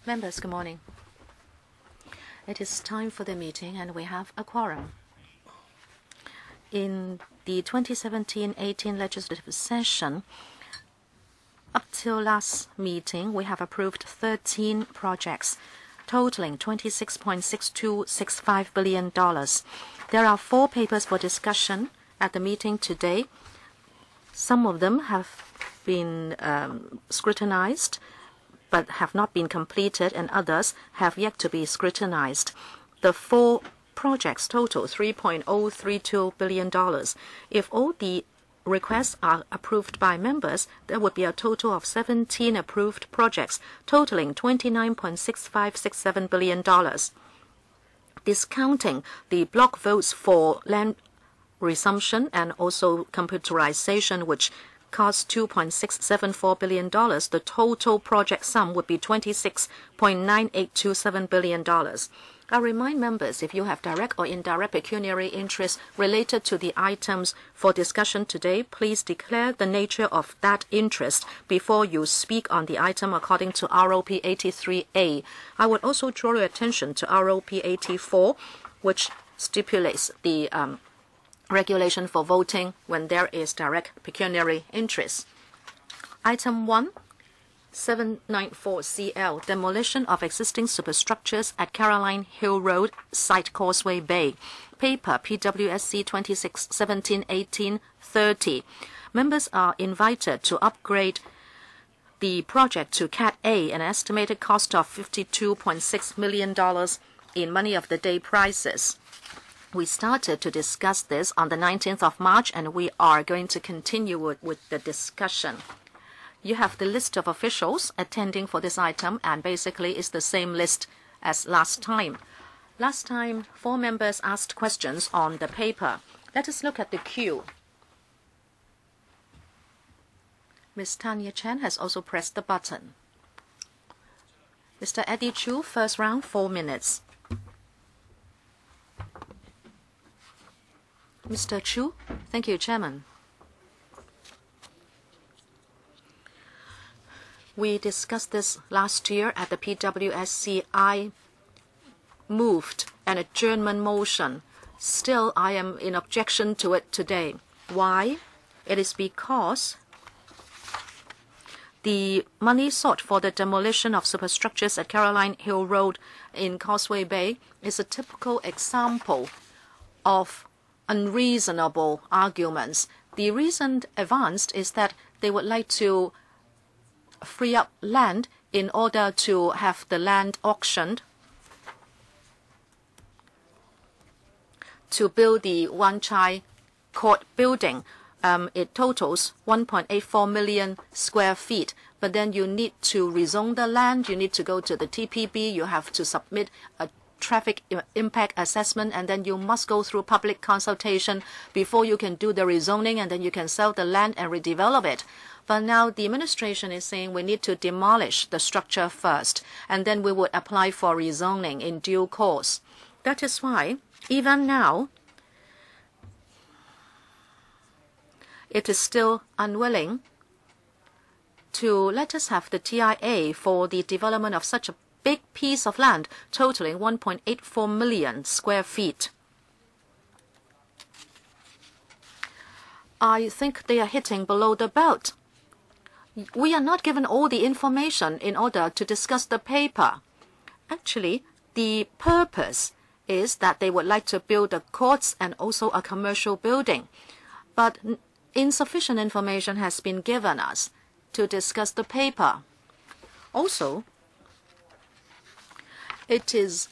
Members, good morning. It is time for the meeting and we have a quorum. In the 2017-18 legislative session, up till last meeting, we have approved 13 projects totaling $26.6265 billion. There are 4 papers for discussion at the meeting today. Some of them have been scrutinized but have not been completed, and others have yet to be scrutinized. The 4 projects total $3.032 billion. If all the requests are approved by members, there would be a total of 17 approved projects totaling $29.6567 billion. Discounting the block votes for land resumption and also computerization, which cost $2.674 billion, the total project sum would be $26.9827 billion. I remind members, if you have direct or indirect pecuniary interests related to the items for discussion today, please declare the nature of that interest before you speak on the item according to ROP 83A. I would also draw your attention to ROP 84, which stipulates the regulation for voting when there is direct pecuniary interest. Item 1, 794CL, demolition of existing superstructures at Caroline Hill Road, site Causeway Bay. Paper PWSC 2617-1830. Members are invited to upgrade the project to Cat A, an estimated cost of $52.6 million in money of the day prices. We started to discuss this on the 19th of March, and we are going to continue with the discussion. You have the list of officials attending for this item, and basically it's the same list as last time. Last time, 4 members asked questions on the paper. Let us look at the queue. Ms. Tanya Chen has also pressed the button. Mr. Eddie Chu, first round, 4 minutes. Mr. Chu. Thank you, Chairman. We discussed this last year at the PWSC. I moved an adjournment motion. Still, I am in objection to it today. Why? It is because the money sought for the demolition of superstructures at Caroline Hill Road in Causeway Bay is a typical example of unreasonable arguments. The reason advanced is that they would like to free up land in order to have the land auctioned to build the Wan Chai Court building. It totals 1.84 million square feet, but then you need to rezone the land, you need to go to the TPB, you have to submit a traffic impact assessment, and then you must go through public consultation before you can do the rezoning, and then you can sell the land and redevelop it. But now the administration is saying we need to demolish the structure first, and then we would apply for rezoning in due course. That is why, even now, it is still unwilling to let us have the TIA for the development of such a big piece of land totaling 1.84 million square feet. I think they are hitting below the belt. We are not given all the information in order to discuss the paper. Actually, the purpose is that they would like to build the courts and also a commercial building. But insufficient information has been given us to discuss the paper. Also, it is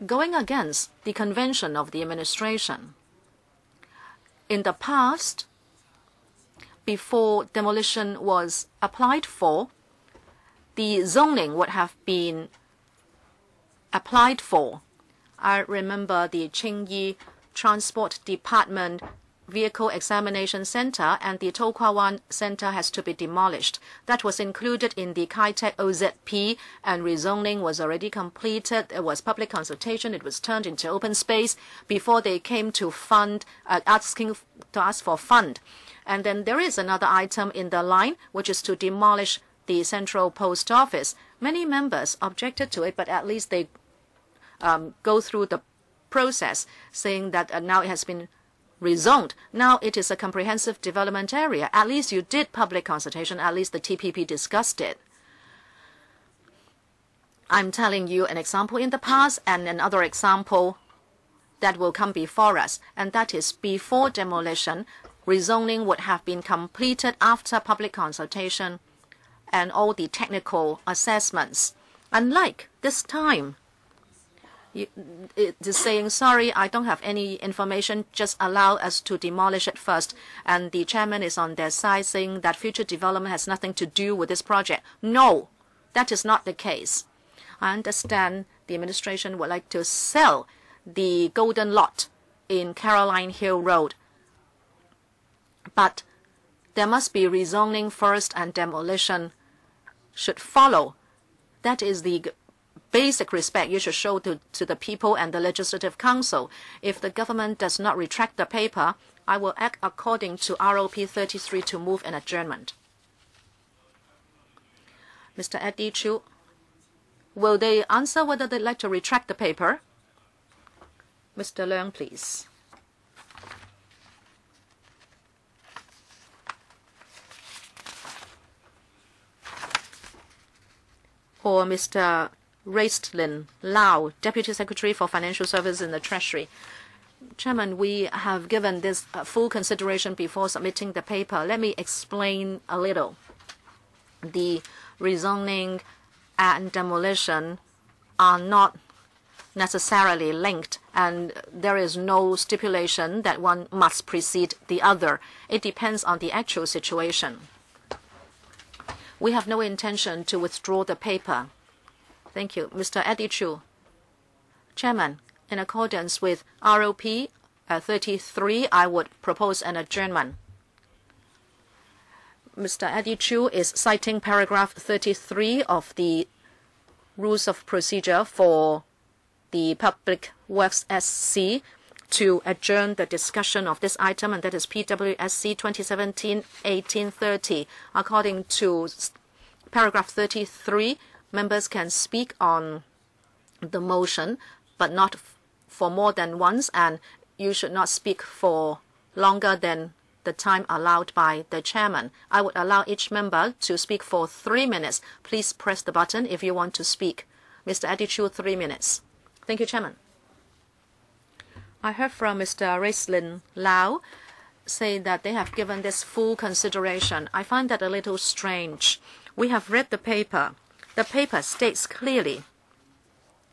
going against the convention of the administration. In the past, before demolition was applied for, the zoning would have been applied for. I remember the Qingyi Transport Department Vehicle Examination Center and the To Kwa Wan Center has to be demolished. That was included in the Kai-Tak OZP, and rezoning was already completed. There was public consultation. It was turned into open space before they came to fund, asking to ask for fund. And then there is another item in the line, which is to demolish the Central Post Office. Many members objected to it, but at least they go through the process, saying that now it has been rezoned. Now it is a comprehensive development area. At least you did public consultation. At least the TPP discussed it. I'm telling you an example in the past and another example that will come before us, and that is before demolition, rezoning would have been completed after public consultation and all the technical assessments. Unlike this time, it is saying, sorry, I don't have any information, just allow us to demolish it first. And the chairman is on their side saying that future development has nothing to do with this project. No, that is not the case. I understand the administration would like to sell the golden lot in Caroline Hill Road. But there must be rezoning first and demolition should follow. That is the basic respect you should show to the people and the Legislative Council. If the government does not retract the paper, I will act according to ROP 33 to move an adjournment. Mr. Eddie Chu, will they answer whether they'd like to retract the paper? Mr. Leung, please. Or Mr. Raistlin Lau, Deputy Secretary for Financial Services in the Treasury. Chairman, we have given this full consideration before submitting the paper. Let me explain a little. The rezoning and demolition are not necessarily linked, and there is no stipulation that one must precede the other. It depends on the actual situation. We have no intention to withdraw the paper. Thank you. Mr. Eddie Chu. Chairman, in accordance with ROP 33, I would propose an adjournment. Mr. Eddie Chu is citing paragraph 33 of the Rules of Procedure for the Public Works SC to adjourn the discussion of this item, and that is PWSC 2017-1830. According to paragraph 33, members can speak on the motion, but not for more than once, and you should not speak for longer than the time allowed by the chairman. I would allow each member to speak for 3 minutes. Please press the button if you want to speak. Mr. Eddie Chu, 3 minutes. Thank you, Chairman. I heard from Mr. Raistlin Lau say that they have given this full consideration. I find that a little strange. We have read the paper. The paper states clearly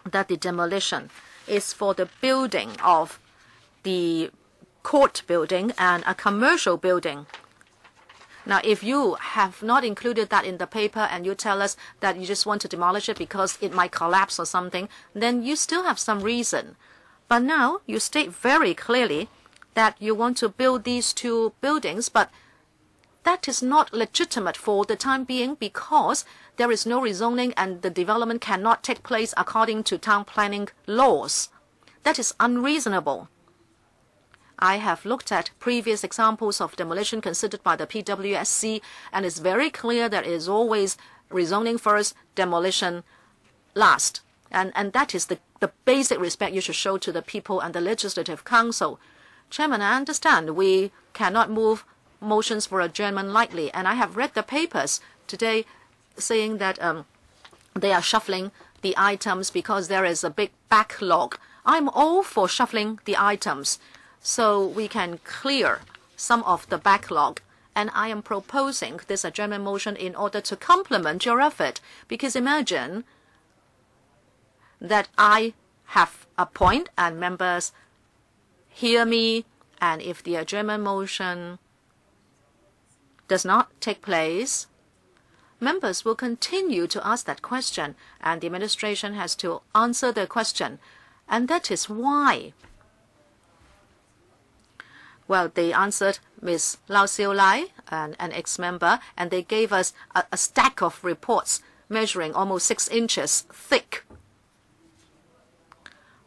that the demolition is for the building of the court building and a commercial building. Now, if you have not included that in the paper and you tell us that you just want to demolish it because it might collapse or something, then you still have some reason. But now you state very clearly that you want to build these two buildings, but that is not legitimate for the time being because there is no rezoning and the development cannot take place according to town planning laws. That is unreasonable. I have looked at previous examples of demolition considered by the PWSC, and it's very clear that it is always rezoning first, demolition last. And that is the basic respect you should show to the people and the Legislative Council. Chairman, I understand we cannot move motions for adjournment lightly, and I have read the papers today saying that they are shuffling the items because there is a big backlog. I'm all for shuffling the items so we can clear some of the backlog. And I am proposing this adjournment motion in order to complement your effort. Because imagine that I have a point and members hear me, and if the adjournment motion does not take place, members will continue to ask that question, and the administration has to answer the question. And that is why, well, they answered Ms. Lau Siu Lai, an ex-member, and they gave us a stack of reports measuring almost 6 inches thick.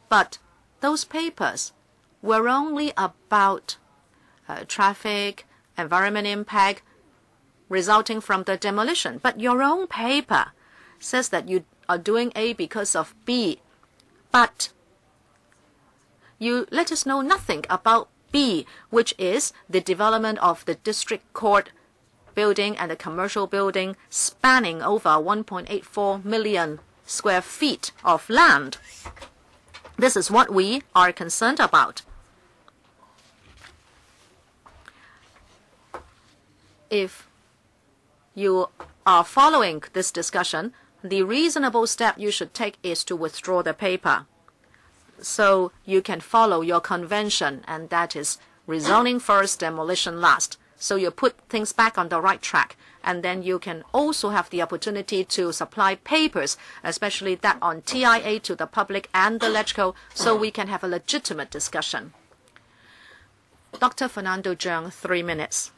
But those papers were only about traffic, environment impact resulting from the demolition. But your own paper says that you are doing A because of B, but you let us know nothing about B, which is the development of the district court building and the commercial building spanning over 1.84 million square feet of land. This is what we are concerned about. If you are following this discussion, the reasonable step you should take is to withdraw the paper, so you can follow your convention, and that is rezoning first, demolition last. So you put things back on the right track, and then you can also have the opportunity to supply papers, especially that on TIA, to the public and the LegCo, so we can have a legitimate discussion. Dr. Fernando Zhang, 3 minutes.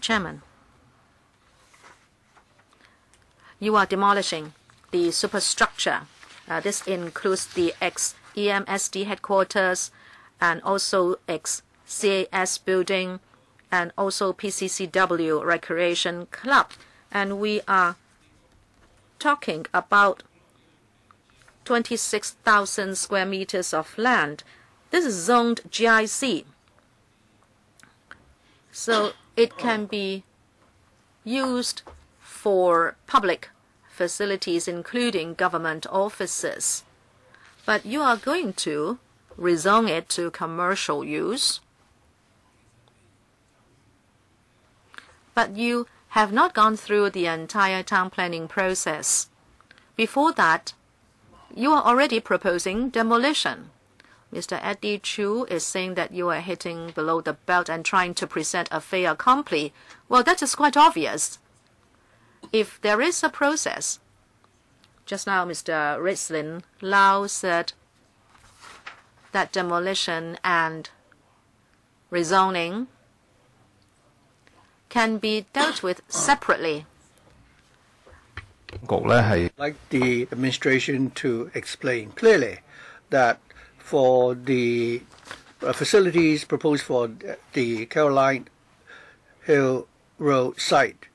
Chairman, you are demolishing the superstructure. This includes the ex-EMSD headquarters and also ex-CAS building and also PCCW Recreation Club. And we are talking about 26,000 square meters of land. This is zoned GIC. So it can be used for public facilities, including government offices. But you are going to rezone it to commercial use. But you have not gone through the entire town planning process. Before that, you are already proposing demolition. Mr. Eddie Chu is saying that you are hitting below the belt and trying to present a fait accompli. Well, that is quite obvious. If there is a process, just now Mr. Rislin Lau said that demolition and rezoning can be dealt with separately. I'd like the administration to explain clearly that for the facilities proposed for the Caroline Hill Road site,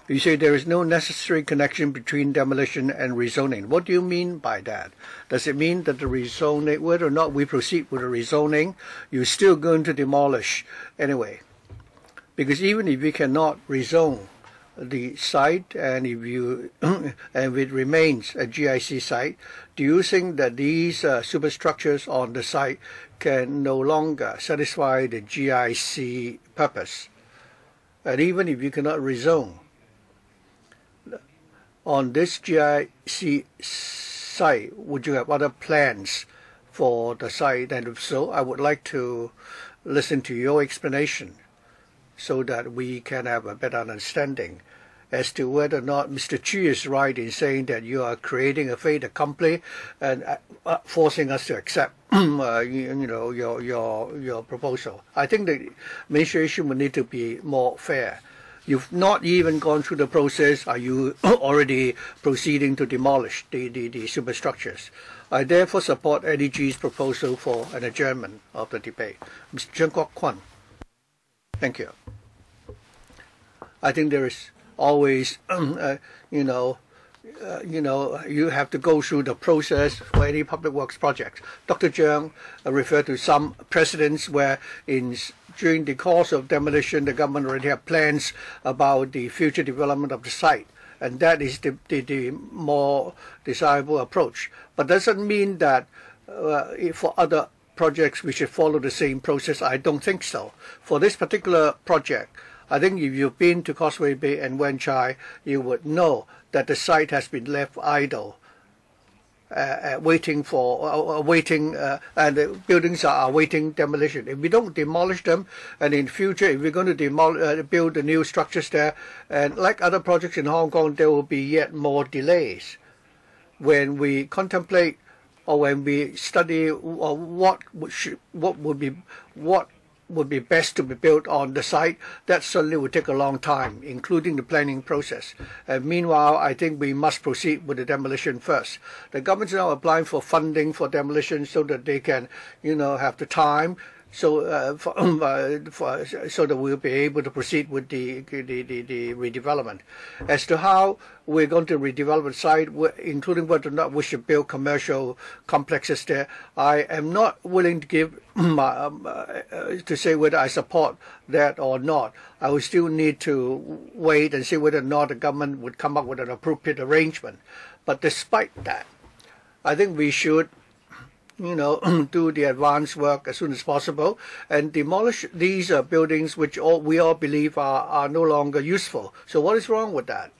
you say there is no necessary connection between demolition and rezoning. What do you mean by that? Does it mean that the rezoning, whether or not we proceed with the rezoning, you're still going to demolish anyway? Because even if we cannot rezone the site, and if you and it remains a GIC site, do you think that these superstructures on the site can no longer satisfy the GIC purpose? And even if you cannot rezone on this GIC site, would you have other plans for the site? And if so, I would like to listen to your explanation, so that we can have a better understanding as to whether or not Mr. Chu is right in saying that you are creating a fait accompli and forcing us to accept your proposal. I think the administration will need to be more fair. You've not even gone through the process. Are you already proceeding to demolish the superstructures? I therefore support NEG's proposal for an adjournment of the debate. Mr. Cheng Kwok Kwan. Thank you. I think there is always, you have to go through the process for any public works project. Dr. Zhang referred to some precedents where during the course of demolition, the government already have plans about the future development of the site. And that is the more desirable approach. But doesn't mean that for other projects we should follow the same process. I don't think so. For this particular project, I think if you've been to Causeway Bay and Wan Chai, you would know that the site has been left idle, and the buildings are awaiting demolition. If we don't demolish them, and in future, if we're going to build the new structures there, and like other projects in Hong Kong, there will be yet more delays. When we contemplate or when we study what would be best to be built on the site, that certainly would take a long time, including the planning process. And meanwhile, I think we must proceed with the demolition first. The government is now applying for funding for demolition so that they can, have the time so so that we'll be able to proceed with the redevelopment. As to how we're going to redevelop the site, including whether or not we should build commercial complexes there, I am not willing to give to say whether I support that or not. I will still need to wait and see whether or not the government would come up with an appropriate arrangement. But despite that, I think we should do the advance work as soon as possible and demolish these buildings which we all believe are no longer useful. So what is wrong with that?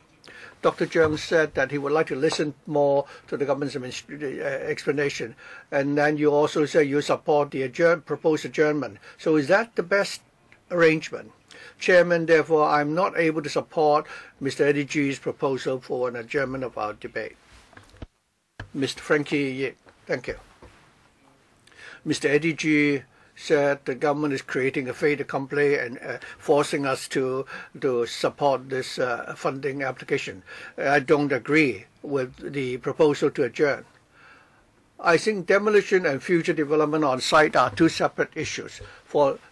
Dr. Cheung said that he would like to listen more to the government's explanation. And then you also say you support the proposed adjournment. So is that the best arrangement? Chairman, therefore, I'm not able to support Mr. Eddie G's proposal for an adjournment of our debate. Mr. Frankie Yip, thank you. Mr. Eddie G said the government is creating a fait accompli and forcing us to support this funding application. I don't agree with the proposal to adjourn. I think demolition and future development on site are two separate issues.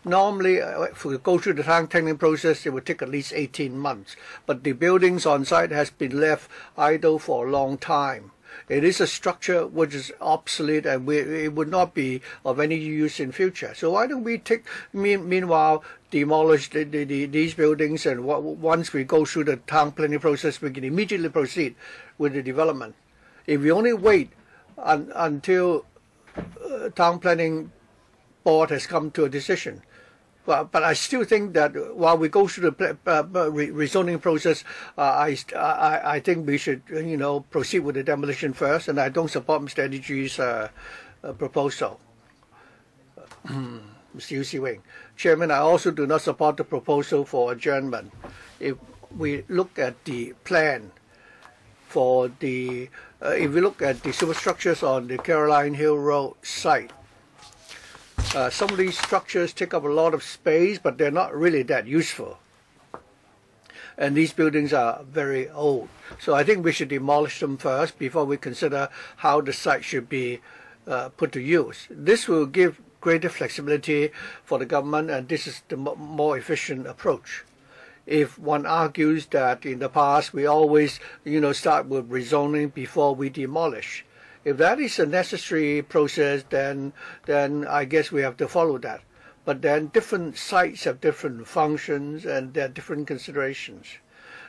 Normally, if we go through the tendering process, it would take at least 18 months. But the buildings on site has been left idle for a long time. It is a structure which is obsolete and it would not be of any use in future. So why don't we meanwhile demolish these buildings, and once we go through the town planning process, we can immediately proceed with the development. If we only wait until town planning board has come to a decision. But I still think that while we go through the rezoning process, I think we should proceed with the demolition first, and I don't support Mr. Eddie G's proposal. Mr. Yu Si-wing. Chairman, I also do not support the proposal for adjournment. If we look at the plan for the if we look at the superstructures on the Caroline Hill Road site, some of these structures take up a lot of space, but they're not really that useful. And these buildings are very old. So I think we should demolish them first before we consider how the site should be put to use. This will give greater flexibility for the government, and this is the more efficient approach. If one argues that in the past we always start with rezoning before we demolish, if that is a necessary process, then I guess we have to follow that. But then different sites have different functions and there are different considerations.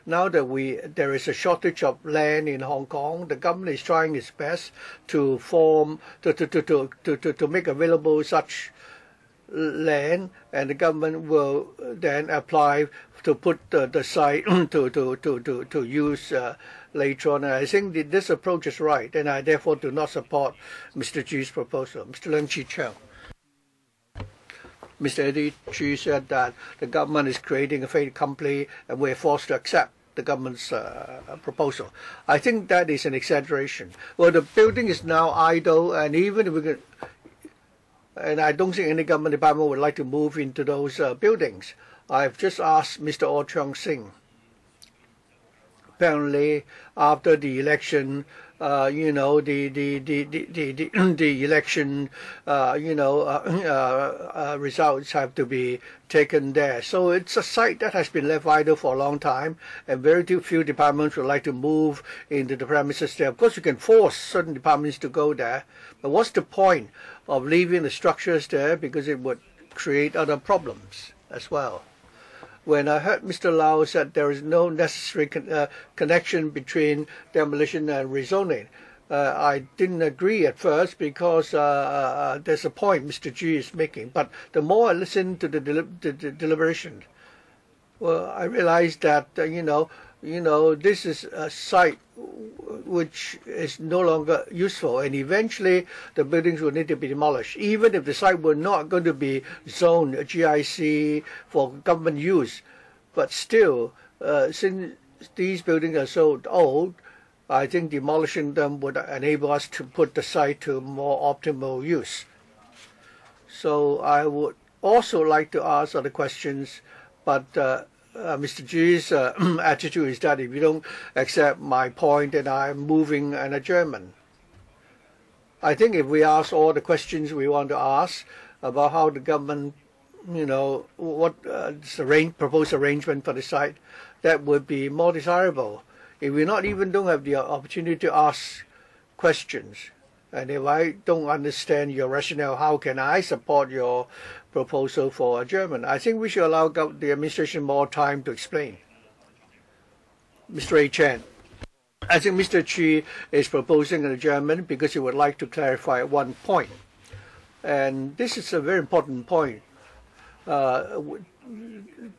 Now that there is a shortage of land in Hong Kong, the government is trying its best to make available such land, and the government will then apply to put the site to use later on. And I think that this approach is right, and I therefore do not support Mr. G's proposal. Mr. Leung Chi-Cheong. Mr. Eddie Chi said that the government is creating a fait accompli and we're forced to accept the government's proposal. I think that is an exaggeration. Well, the building is now idle, and even if we could, and I don't think any government department would like to move into those buildings. I've just asked Mr. Oh Cheong Sing. Apparently, after the election, the election, results have to be taken there. So it's a site that has been left idle for a long time, and very few departments would like to move into the premises there. Of course, you can force certain departments to go there, but what's the point of leaving the structures there, because it would create other problems as well. When I heard Mr. Lau said there is no necessary connection between demolition and rezoning, I didn't agree at first because there's a point Mr. G is making. But the more I listened to the deliberation, well, I realized that this is a site which is no longer useful, and eventually the buildings will need to be demolished. Even if the site were not going to be zoned GIC for government use, but still, since these buildings are so old, I think demolishing them would enable us to put the site to more optimal use. So I would also like to ask other questions, but Mr. G's attitude is that if you don't accept my point, then I'm moving an adjournment. I think if we ask all the questions we want to ask, about how the government, what proposed arrangement for the site, that would be more desirable. If we not even don't have the opportunity to ask questions, and if I don't understand your rationale, how can I support your proposal for adjournment? I think we should allow the administration more time to explain. Mr. A. Chan. I think Mr. Chi is proposing an adjournment because he would like to clarify one point. And this is a very important point.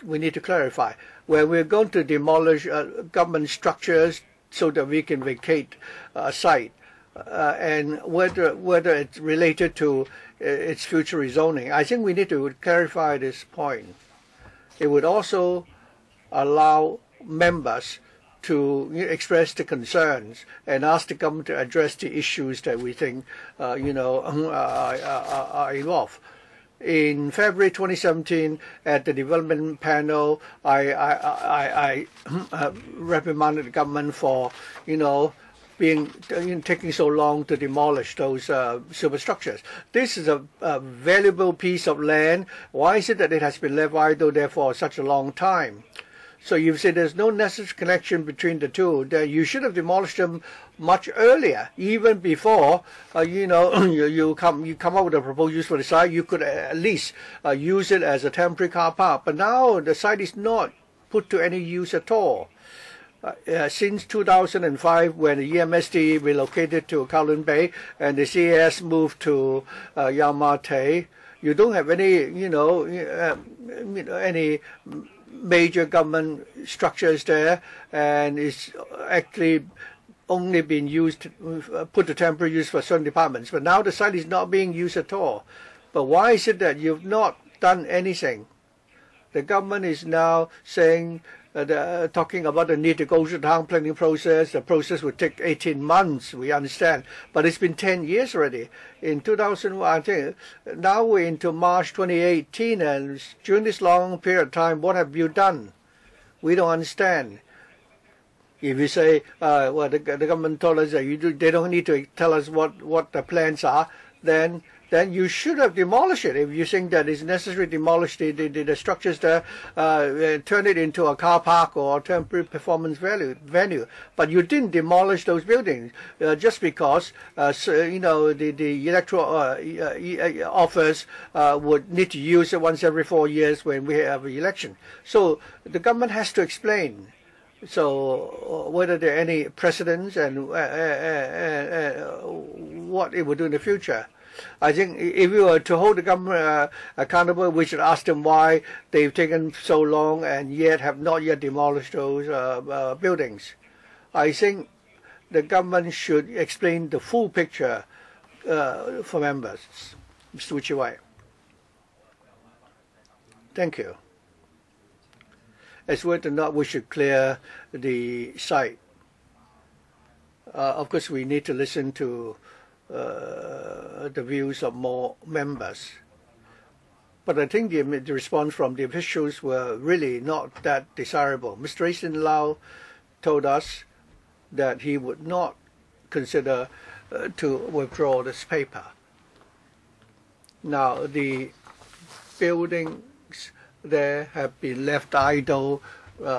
We need to clarify. When we're going to demolish government structures so that we can vacate a site, and whether it's related to its future rezoning, I think we need to clarify this point. It would also allow members to express the concerns and ask the government to address the issues that we think are involved. In February 2017, at the development panel, I reprimanded the government for taking so long to demolish those superstructures. This is a valuable piece of land. Why is it that it has been left idle there for such a long time? So you say there's no necessary connection between the two, that you should have demolished them much earlier, even before you come up with a proposed use for the site. You could at least use it as a temporary car park. But now the site is not put to any use at all. Since 2005, when the EMSD relocated to Causeway Bay and the CAS moved to Yamate, you don't have any any major government structures there, and it's actually only been used, put to temporary use for certain departments. But now the site is not being used at all. But why is it that you've not done anything? The government is now saying, talking about the need to go through the town planning process. The process would take 18 months, we understand. But it's been 10 years already. In 2001, I think, now we're into March 2018, and during this long period of time, what have you done? We don't understand. If you say, the government told us that they don't need to tell us what the plans are, then you should have demolished it. If you think that it's necessary to demolish the structures there, turn it into a car park or a temporary performance venue. But you didn't demolish those buildings just because the electoral office would need to use it once every 4 years when we have an election. So the government has to explain. So whether there are any precedents and what it will do in the future. I think if we were to hold the government accountable, we should ask them why they've taken so long and yet have not yet demolished those buildings. I think the government should explain the full picture for members. Mr. Uchiwai. Thank you. As whether or not we should clear the site. Of course, we need to listen to the views of more members. But I think the response from the officials were really not that desirable. Mr. Aisin Lau told us that he would not consider to withdraw this paper. Now, the buildings there have been left idle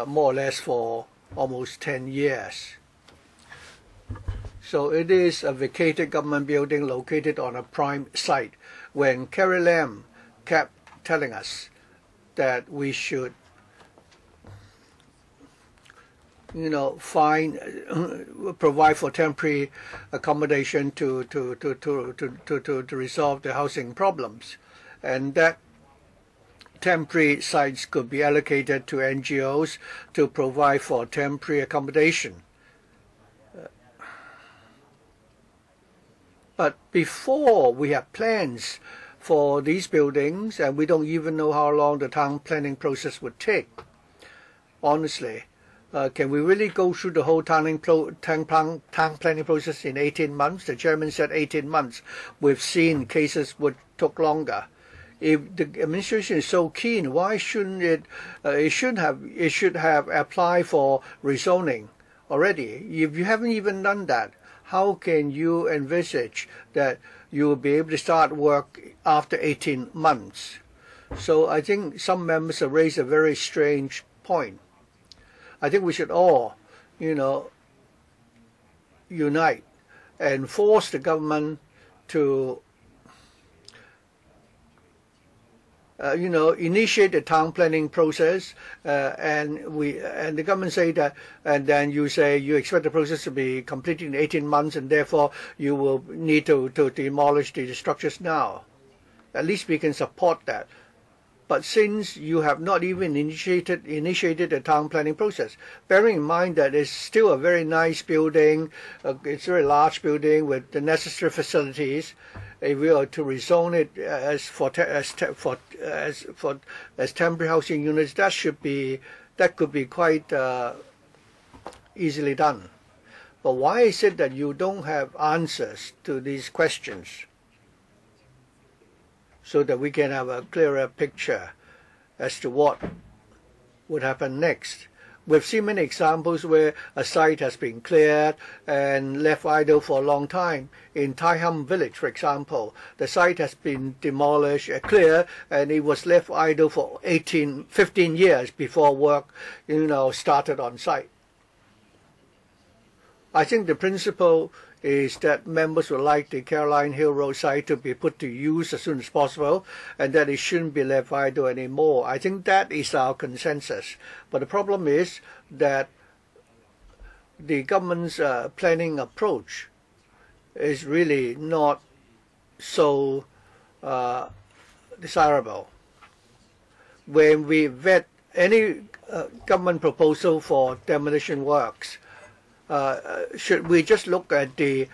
more or less for almost 10 years. So it is a vacated government building located on a prime site. When Carrie Lam kept telling us that we should, provide for temporary accommodation to resolve the housing problems, and that temporary sites could be allocated to NGOs to provide for temporary accommodation. But before we have plans for these buildings, and we don't even know how long the town planning process would take, honestly, can we really go through the whole town planning process in 18 months? The chairman said 18 months. We've seen cases which took longer. If the administration is so keen, why shouldn't it? It should have applied for rezoning already. If you haven't even done that, how can you envisage that you will be able to start work after 18 months? So I think some members have raised a very strange point. I think we should all, unite and force the government to initiate the town planning process, and the government say that, and then you say you expect the process to be completed in 18 months, and therefore you will need to demolish the structures now. At least we can support that. But since you have not even initiated the town planning process, bearing in mind that it's still a very nice building, it's a very large building with the necessary facilities, if we are to rezone it as temporary housing units, that could be quite easily done. But why is it that you don't have answers to these questions, so that we can have a clearer picture as to what would happen next? We've seen many examples where a site has been cleared and left idle for a long time. In Tai Ham village, for example, the site has been demolished, cleared, and it was left idle for 15 years before work started on site. I think the principle is that members would like the Caroline Hill Road site to be put to use as soon as possible, and that it shouldn't be left idle anymore. I think that is our consensus. But the problem is that the government's planning approach is really not so desirable. When we vet any government proposal for demolition works, should we just look at the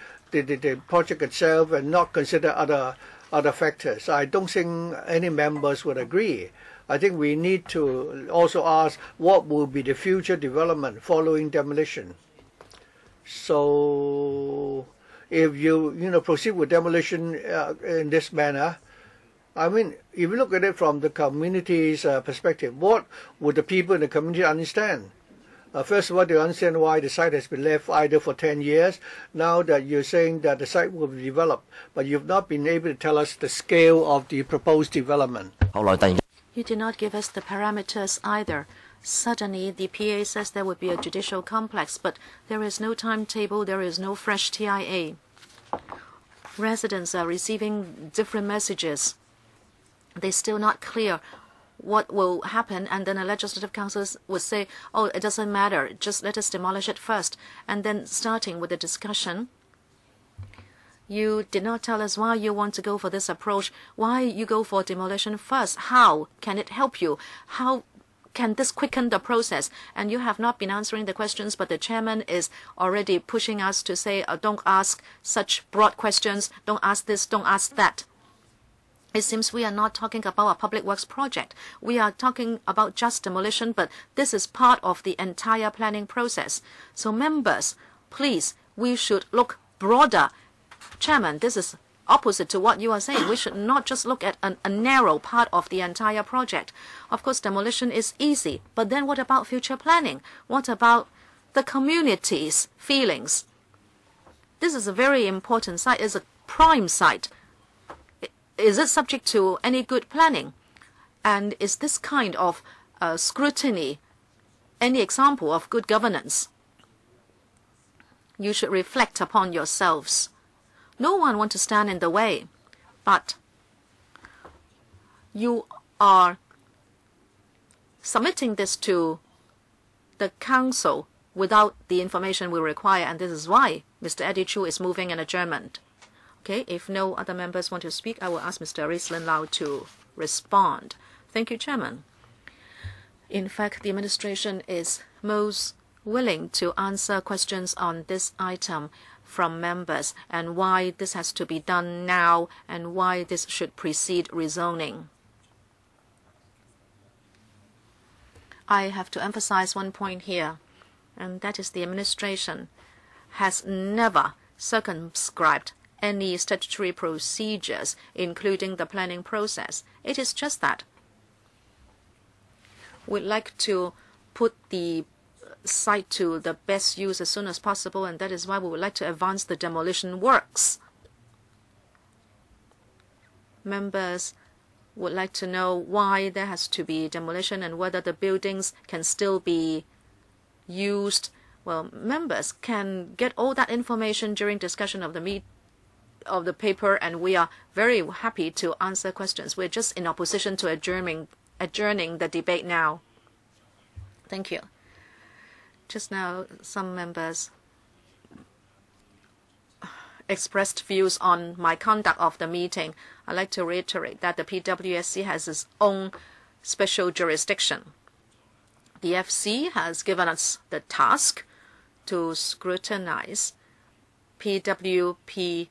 project itself and not consider other factors? I don't think any members would agree. I think we need to also ask what will be the future development following demolition. So if you proceed with demolition in this manner, I mean, if you look at it from the community's perspective, what would the people in the community understand? First of all, they understand why the site has been left idle for 10 years. Now that you're saying that the site will be developed, but you've not been able to tell us the scale of the proposed development. You did not give us the parameters either. Suddenly, the PA says there would be a judicial complex, but there is no timetable, there is no fresh TIA. Residents are receiving different messages. They're still not clear what will happen, and then the legislative councils would say, oh, it doesn't matter, just let us demolish it first. And then starting with the discussion, you did not tell us why you want to go for this approach, why you go for demolition first, how can it help you, how can this quicken the process? And you have not been answering the questions, but the chairman is already pushing us to say, don't ask such broad questions, don't ask this, don't ask that. It seems we are not talking about a public works project. We are talking about just demolition, but this is part of the entire planning process. So members, please, we should look broader. Chairman, this is opposite to what you are saying. We should not just look at a narrow part of the entire project. Of course, demolition is easy, but then what about future planning? What about the community's feelings? This is a very important site. It's a prime site. Is it subject to any good planning? And is this kind of scrutiny any example of good governance? You should reflect upon yourselves. No one wants to stand in the way, but you are submitting this to the council without the information we require, and this is why Mr. Eddie Chu is moving an adjournment. Okay, if no other members want to speak, I will ask Mr. Rhys-Lin Lau to respond. Thank you, Chairman. In fact, the administration is most willing to answer questions on this item from members and why this has to be done now and why this should precede rezoning. I have to emphasize one point here, and that is the administration has never circumscribed any statutory procedures, including the planning process. It is just that we'd like to put the site to the best use as soon as possible, and that is why we would like to advance the demolition works. Members would like to know why there has to be demolition and whether the buildings can still be used. Well, members can get all that information during discussion of the paper, and we are very happy to answer questions. We're just in opposition to adjourning the debate now. Thank you. Just now, some members expressed views on my conduct of the meeting. I'd like to reiterate that the PWSC has its own special jurisdiction. The FC has given us the task to scrutinize PWP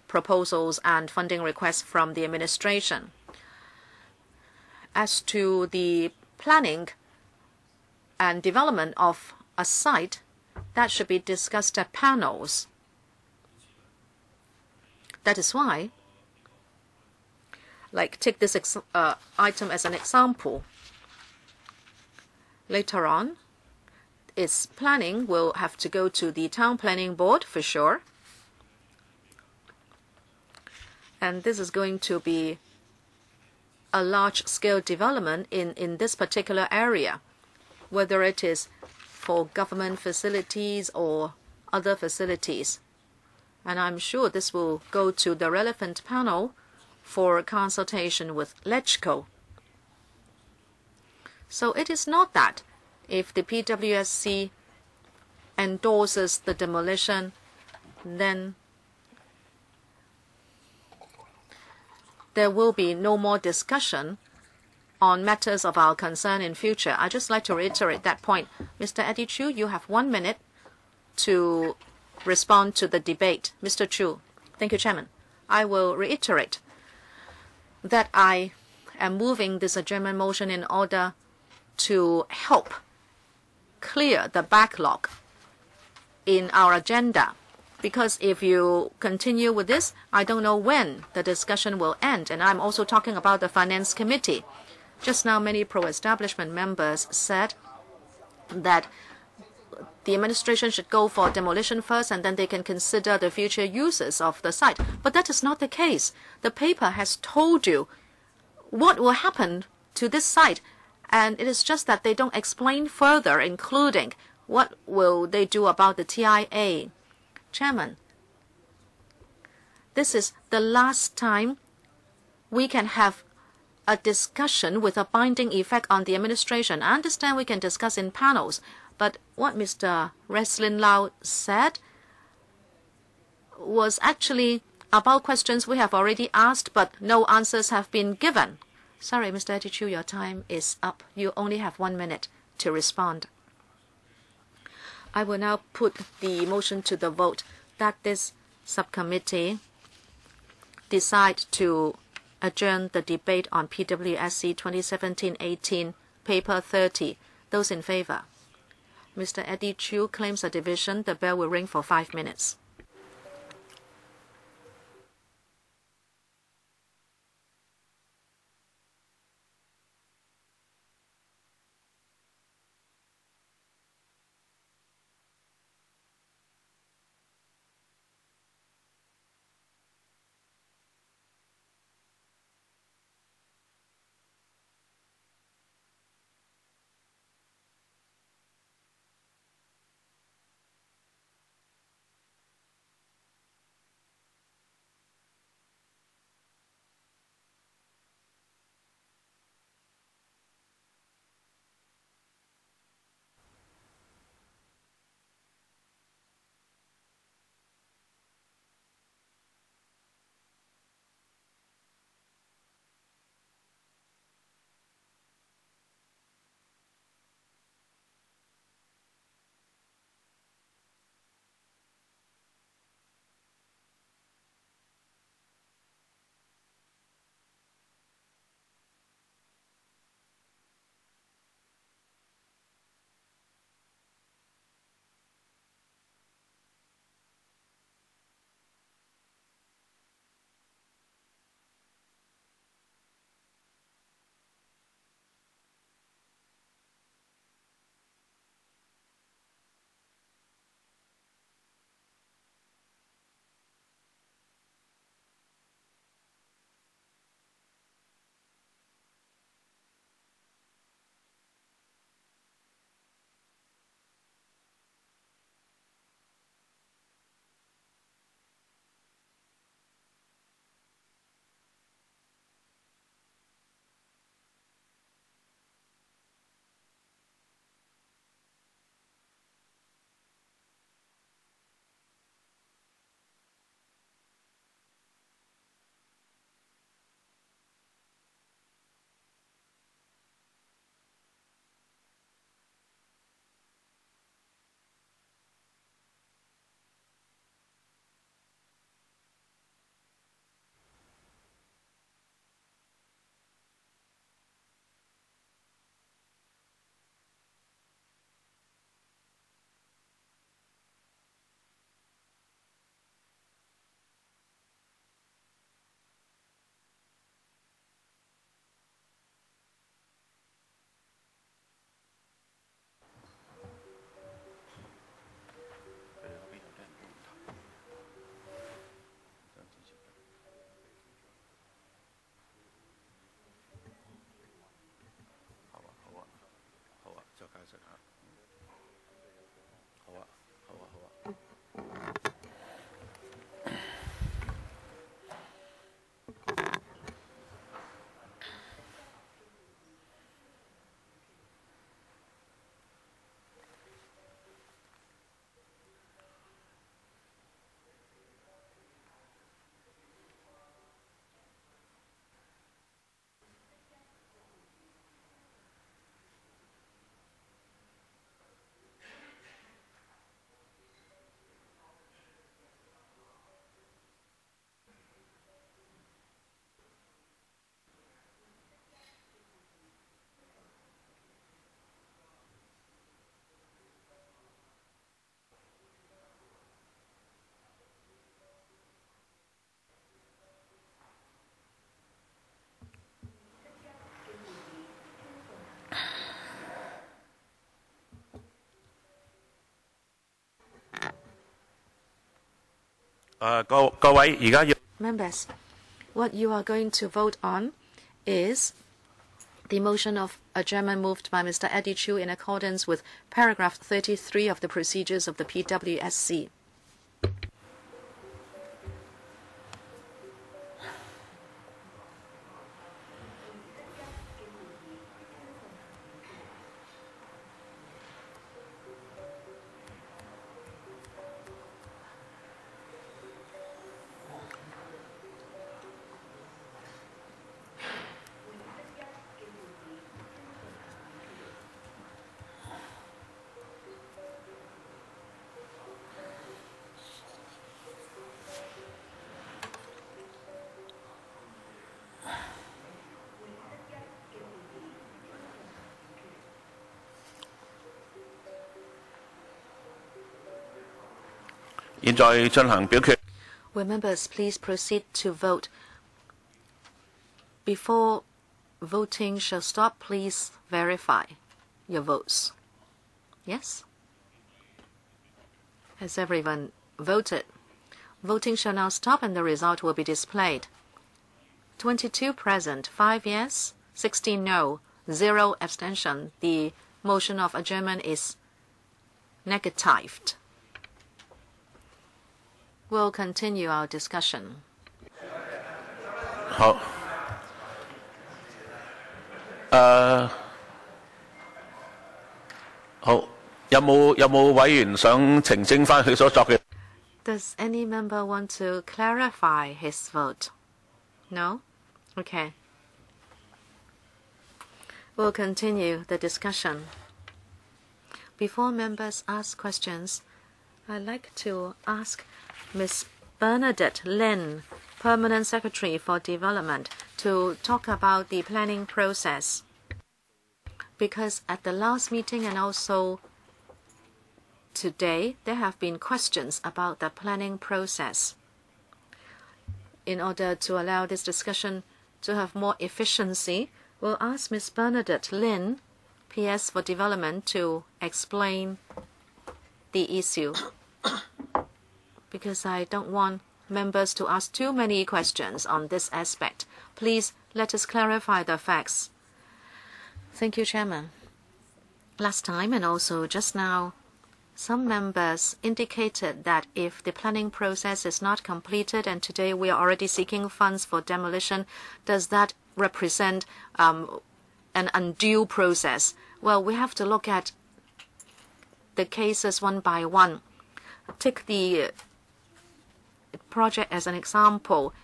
proposals and funding requests from the administration. As to the planning and development of a site, that should be discussed at panels. That is why, take this item as an example. Later on, its planning will have to go to the town planning board for sure. And this is going to be a large-scale development in this particular area, whether it is for government facilities or other facilities. And I'm sure this will go to the relevant panel for consultation with LegCo. So it is not that if the PWSC endorses the demolition, then there will be no more discussion on matters of our concern in future. I'd just like to reiterate that point. Mr. Eddie Chu, you have 1 minute to respond to the debate. Mr. Chu. Thank you, Chairman. I will reiterate that I am moving this adjournment motion in order to help clear the backlog in our agenda. Because if you continue with this, I don't know when the discussion will end. And I'm also talking about the Finance Committee. Just now, many pro-establishment members said that the administration should go for demolition first, and then they can consider the future uses of the site. But that is not the case. The paper has told you what will happen to this site, and it is just that they don't explain further, including what will they do about the TIA. Chairman, this is the last time we can have a discussion with a binding effect on the administration. I understand we can discuss in panels, but what Mr. Reslin Lau said was actually about questions we have already asked, but no answers have been given. Sorry, Mr. Eddie Chu, your time is up. You only have 1 minute to respond. I will now put the motion to the vote that this subcommittee decide to adjourn the debate on PWSC 2017-18, paper 30. Those in favor. Mr. Eddie Chu claims a division. The bell will ring for 5 minutes. Members, what you are going to vote on is the motion of adjournment moved by Mr. Eddie Chu in accordance with paragraph 33 of the procedures of the PWSC. Will members please proceed to vote? Before voting shall stop, please verify your votes. Yes? Has everyone voted? Voting shall now stop and the result will be displayed. 22 present, 5 yes, 16 no, 0 abstention. The motion of adjournment is negatived. We'll continue our discussion. 好，好，有冇委員想澄清返佢所作嘅？ Does any member want to clarify his vote? No? Okay. We'll continue the discussion. Before members ask questions, I'd like to ask Ms. Bernadette Lin, Permanent Secretary for Development, to talk about the planning process. Because at the last meeting and also today, there have been questions about the planning process. In order to allow this discussion to have more efficiency, we'll ask Ms. Bernadette Lin, PS for Development, to explain the issue. Because I don't want members to ask too many questions on this aspect. Please let us clarify the facts. Thank you, Chairman. Last time and also just now, some members indicated that if the planning process is not completed and today we are already seeking funds for demolition, does that represent an undue process? Well, we have to look at the cases one by one. Take the project as an example.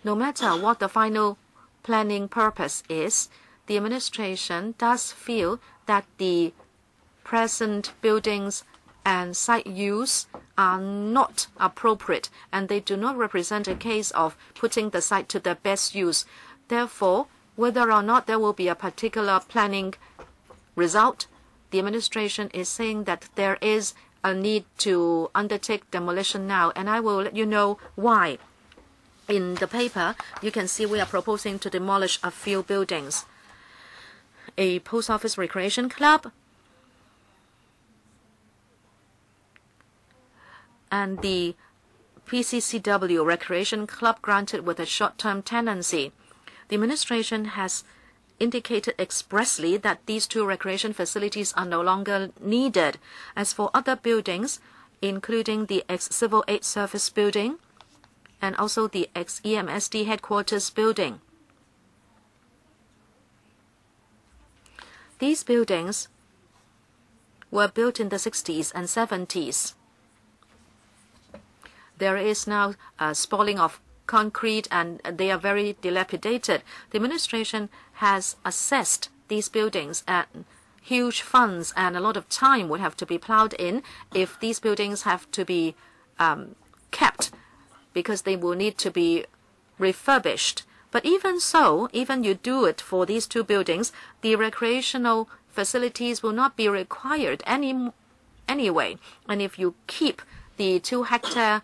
No matter what the final planning purpose is, the administration does feel that the present buildings and site use are not appropriate and they do not represent a case of putting the site to the best use. Therefore, whether or not there will be a particular planning result, the administration is saying that there is a need to undertake demolition now, and I will let you know why. In the paper, you can see we are proposing to demolish a few buildings. A post office recreation club and the PCCW recreation club granted with a short-term tenancy. The administration has indicated expressly that these two recreation facilities are no longer needed. As for other buildings, including the ex-Civil Aid Service building and also the ex-EMSD headquarters building, these buildings were built in the 60s and 70s. There is now a spalling of concrete and they are very dilapidated. The administration has assessed these buildings and huge funds and a lot of time would have to be plowed in if these buildings have to be kept because they will need to be refurbished. But even so, even you do it for these two buildings, the recreational facilities will not be required anyway. And if you keep the 2-hectare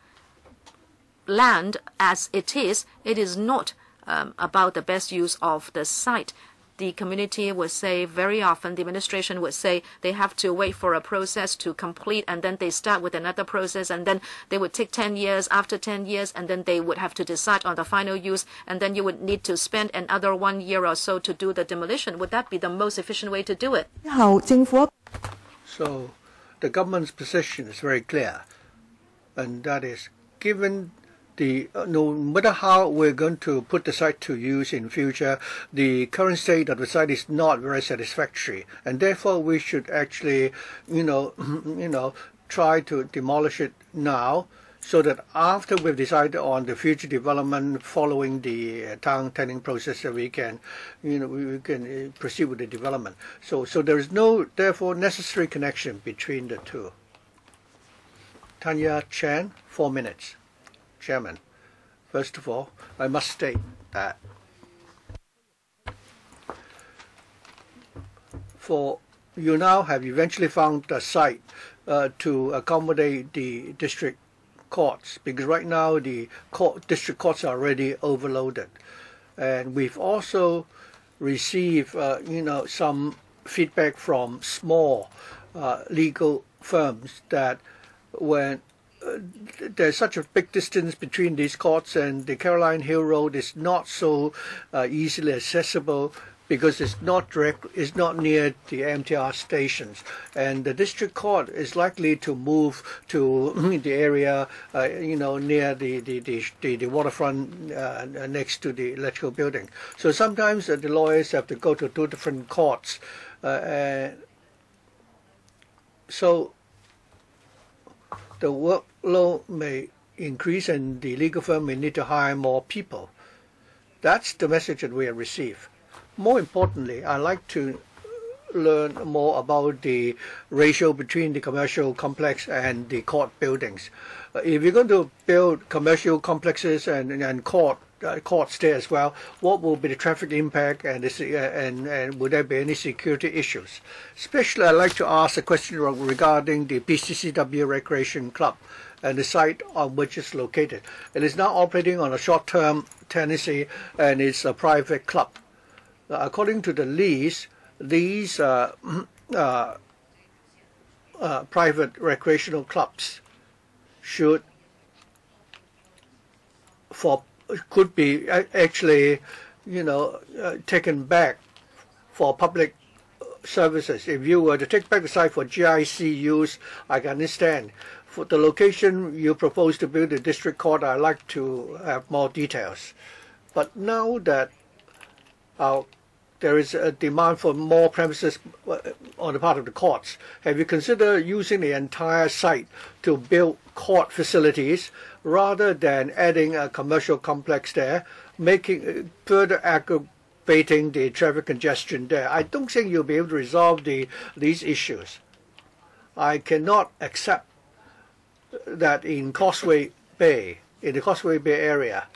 land as it is not about the best use of the site. the community would say very often, the administration would say they have to wait for a process to complete, and then they start with another process, and then they would take 10 years, after 10 years, and then they would have to decide on the final use, and then you would need to spend another 1 year or so to do the demolition. Would that be the most efficient way to do it? So the government's position is very clear, and that is given no matter how we're going to put the site to use in future, the current state of the site is not very satisfactory, and therefore we should actually, try to demolish it now, so that after we've decided on the future development following the town planning process, we can, we can proceed with the development. So there is no, therefore, necessary connection between the two. Tanya Chan, 4 minutes. Chairman, first of all, I must state that you now have eventually found a site to accommodate the district courts, because right now the district courts are already overloaded, and we've also received some feedback from small legal firms that when there's such a big distance between these courts, and the Caroline Hill Road is not so easily accessible because it's not near the MTR stations, and the district court is likely to move to the area near the waterfront next to the electrical building. So sometimes the lawyers have to go to 2 different courts, so the workload may increase and the legal firm may need to hire more people. That's the message that we have received. More importantly, I'd like to learn more about the ratio between the commercial complex and the court buildings. If you're going to build commercial complexes and courts there as well, what will be the traffic impact, and would there be any security issues? Especially, I'd like to ask a question regarding the PCCW Recreation Club and the site on which it's located. It is now operating on a short-term tenancy, and it's a private club. According to the lease, these private recreational clubs could be actually, taken back for public services. If you were to take back the site for GIC use, I can understand. For the location you propose to build the district court, I'd like to have more details. But now that there is a demand for more premises on the part of the courts, have you considered using the entire site to build court facilities rather than adding a commercial complex there, making further aggravating the traffic congestion there? I don't think you'll be able to resolve these issues. I cannot accept that in the Causeway Bay area,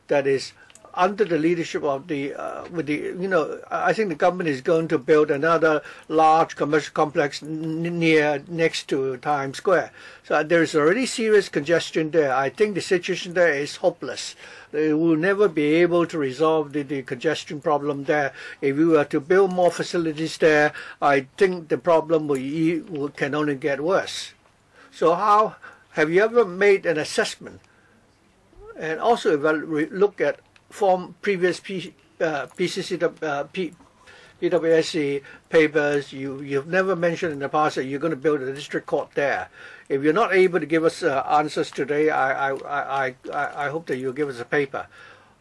that is under the leadership of I think the government is going to build another large commercial complex next to Times Square. So there's already serious congestion there. I think the situation there is hopeless. They will never be able to resolve the congestion problem there. If we were to build more facilities there, I think the problem can only get worse. So how have you ever made an assessment? And also, if I look at previous PWSC papers, you've never mentioned in the past that you're going to build a district court there. If you're not able to give us answers today, I hope that you'll give us a paper.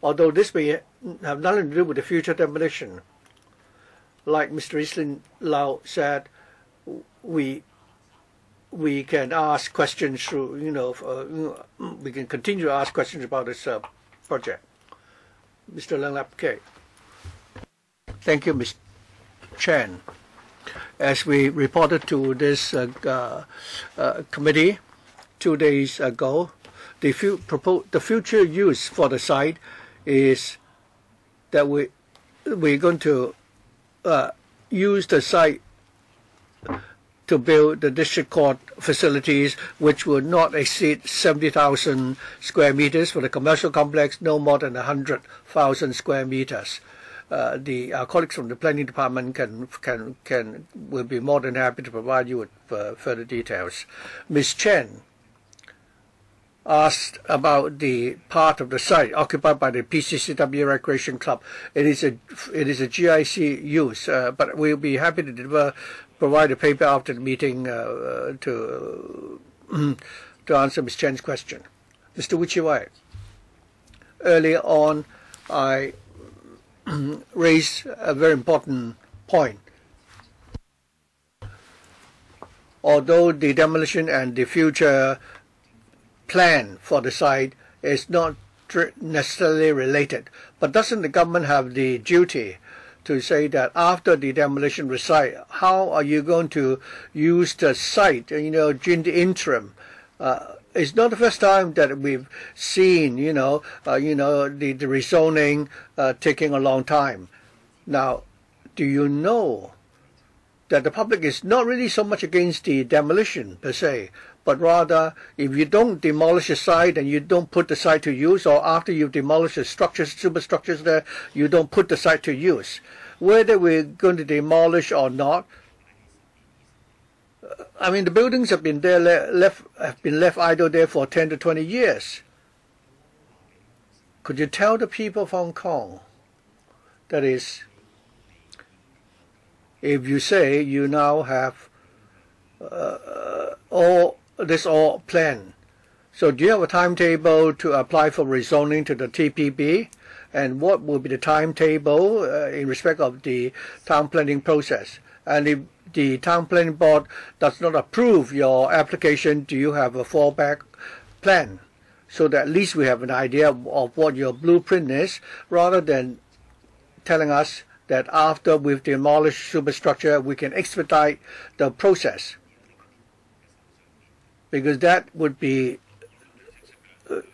Although this may have nothing to do with the future demolition. Like Mr. Eastlin Lau said, we can ask questions through, we can continue to ask questions about this project. Mr. Leung Lap Kay. Thank you, Ms. Chen. As we reported to this committee 2 days ago, the future use for the site is that we're going to use the site to build the district court facilities, which will not exceed 70,000 square meters. For the commercial complex, no more than 100,000 square meters. our colleagues from the planning department will be more than happy to provide you with further details. Ms. Chen asked about the part of the site occupied by the PCCW Recreation Club. It is a GIC use, but we'll be happy to provide a paper after the meeting to answer Ms. Chen's question. Mr. Wuchiwai, earlier on I raised a very important point. Although the demolition and the future plan for the site is not necessarily related, but doesn't the government have the duty to say that after the demolition of the site, how are you going to use the site, in the interim? It's not the first time that we've seen, the rezoning taking a long time. Now, do you know that the public is not really so much against the demolition per se, but rather if you don't demolish a site and you don't put the site to use, or after you've demolished the structures, superstructures there, you don't put the site to use, whether we're going to demolish or not, I mean, the buildings have been left idle there for 10 to 20 years. Could you tell the people of Hong Kong, that is, if you say you now have all planned, so do you have a timetable to apply for rezoning to the TPB? And what will be the timetable in respect of the town planning process? And if the town planning board does not approve your application, do you have a fallback plan, so that at least we have an idea of what your blueprint is, rather than telling us that after we've demolished superstructure we can expedite the process, because that would be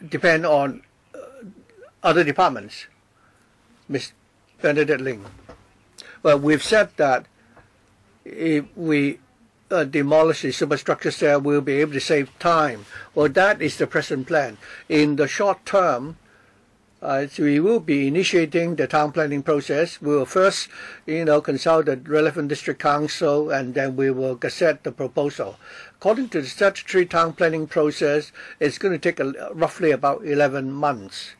depend on other departments. Ms. Bernadette Ling. Well, we've said that if we demolish the superstructures there, we'll be able to save time. Well, that is the present plan. In the short term, so we will be initiating the town planning process. We will first, consult the relevant district council, and then we will gazette the proposal. According to the statutory town planning process, it's going to take roughly about 11 months.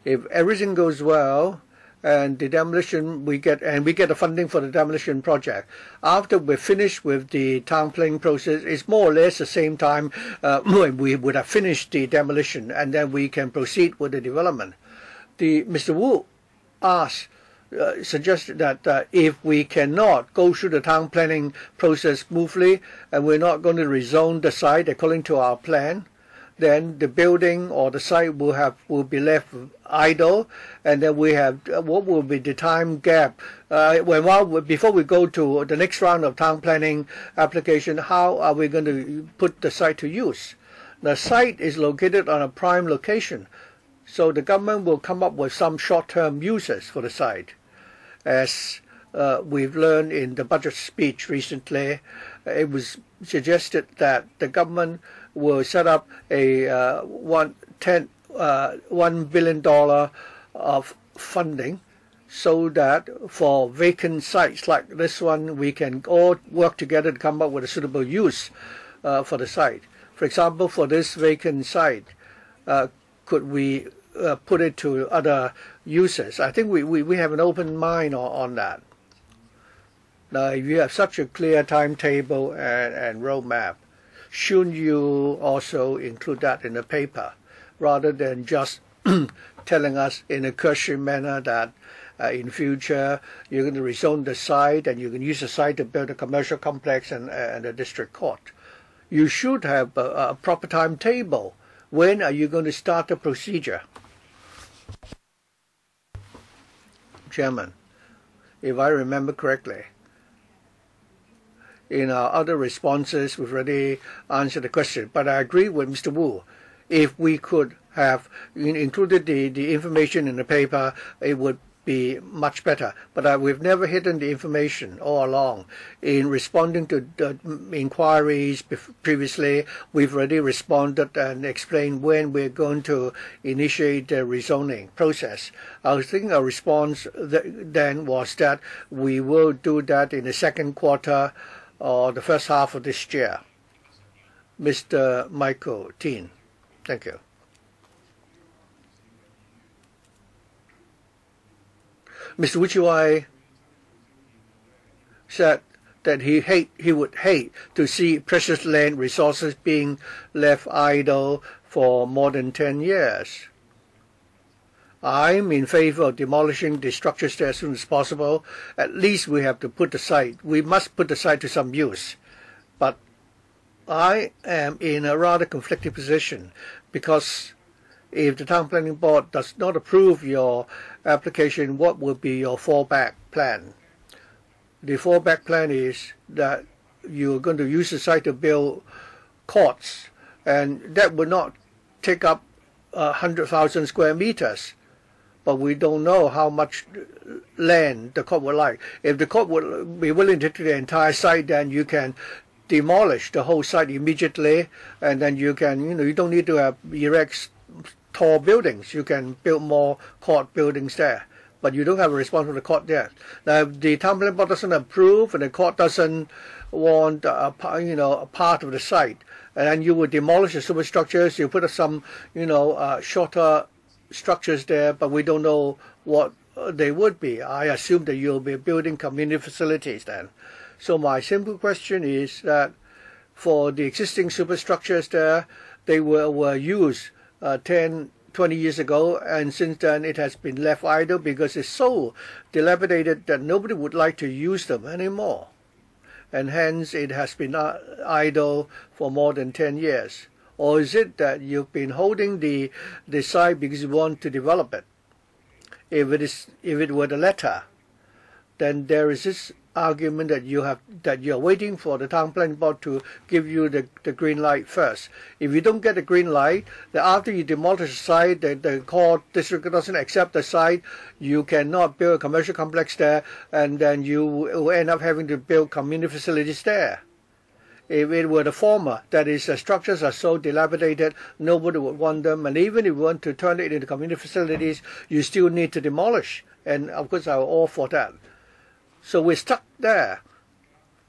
If everything goes well, and the demolition we get the funding for the demolition project, after we're finished with the town planning process, it's more or less the same time when we would have finished the demolition, and then we can proceed with the development. Mr. Wu suggested that if we cannot go through the town planning process smoothly, and we're not going to rezone the site according to our plan, then the building or the site will be left idle, and then we have what will be the time gap before we go to the next round of town planning application. How are we going to put the site to use? The site is located on a prime location, so the government will come up with some short-term uses for the site. As we've learned in the budget speech recently, it was suggested that the government will set up a $1 billion of funding, so that for vacant sites like this one, we can all work together to come up with a suitable use for the site. For example, for this vacant site, could we put it to other uses? I think we have an open mind on that. Now, if you have such a clear timetable and roadmap, shouldn't you also include that in the paper, rather than just telling us in a cursory manner that in future you're going to rezone the site and you can use the site to build a commercial complex and a district court? You should have a proper timetable. When are you going to start the procedure? Chairman, if I remember correctly, in our other responses, we've already answered the question. But I agree with Mr. Wu. If we could have included the information in the paper, it would be much better. But we've never hidden the information all along. In responding to the inquiries previously, we've already responded and explained when we're going to initiate the rezoning process. I think our response then was that we will do that in the second quarter or the first half of this year. Mr. Michael Teen. Thank you. Mr. Wichiwai said that he would hate to see precious land resources being left idle for more than 10 years. I'm in favor of demolishing the structures there as soon as possible. At least we have to put the site. We must put the site to some use. But I am in a rather conflicting position because if the Town Planning Board does not approve your application, what will be your fallback plan? The fallback plan is that you're going to use the site to build courts, and that would not take up 100,000 square meters. But we don't know how much land the court would like. If the court would be willing to take the entire site, then you can demolish the whole site immediately, and then you can, you don't need to erect tall buildings. You can build more court buildings there, but you don't have a response from the court there. Now, if the Town Planning Board doesn't approve and the court doesn't want a part of the site, and then you would demolish the superstructures. You put some shorter structures there, but we don't know what they would be. I assume that you'll be building community facilities then. So my simple question is that for the existing superstructures there, they were used 10, 20 years ago, and since then it has been left idle because it's so dilapidated that nobody would like to use them anymore. And hence it has been idle for more than 10 years. Or is it that you've been holding the site because you want to develop it? If it were the latter, then there is this argument that you're waiting for the Town Planning Board to give you the green light first. If you don't get the green light, then after you demolish the site, the court district doesn't accept the site, you cannot build a commercial complex there, and then you will end up having to build community facilities there. If it were the former, that is, the structures are so dilapidated, nobody would want them, and even if you want to turn it into community facilities, you still need to demolish, and of course I'm all for that. So we're stuck there.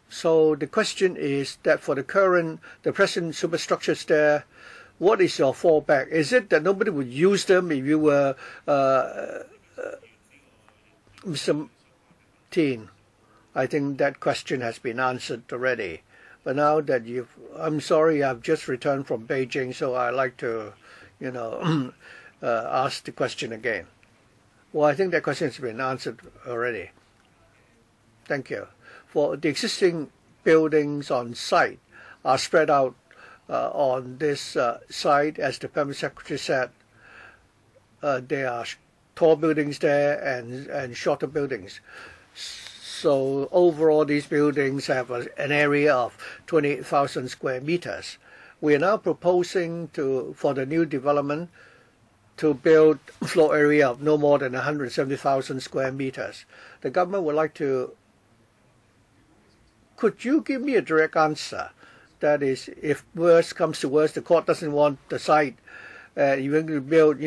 So the question is that for the present superstructures there, what is your fallback? Is it that nobody would use them if you were Mr. Teen? I think that question has been answered already. But now that I'm sorry, I've just returned from Beijing, so I like to, ask the question again. Well, I think that question has been answered already. Thank you. For the existing buildings on site are spread out on this site, as the Permanent Secretary said. There are tall buildings there and shorter buildings. So overall, these buildings have an area of 28,000 square meters. We are now proposing for the new development to build floor area of no more than 170,000 square meters. The government would like to. Could you give me a direct answer? That is, if worst comes to worst, the court doesn't want the site. You're going to build,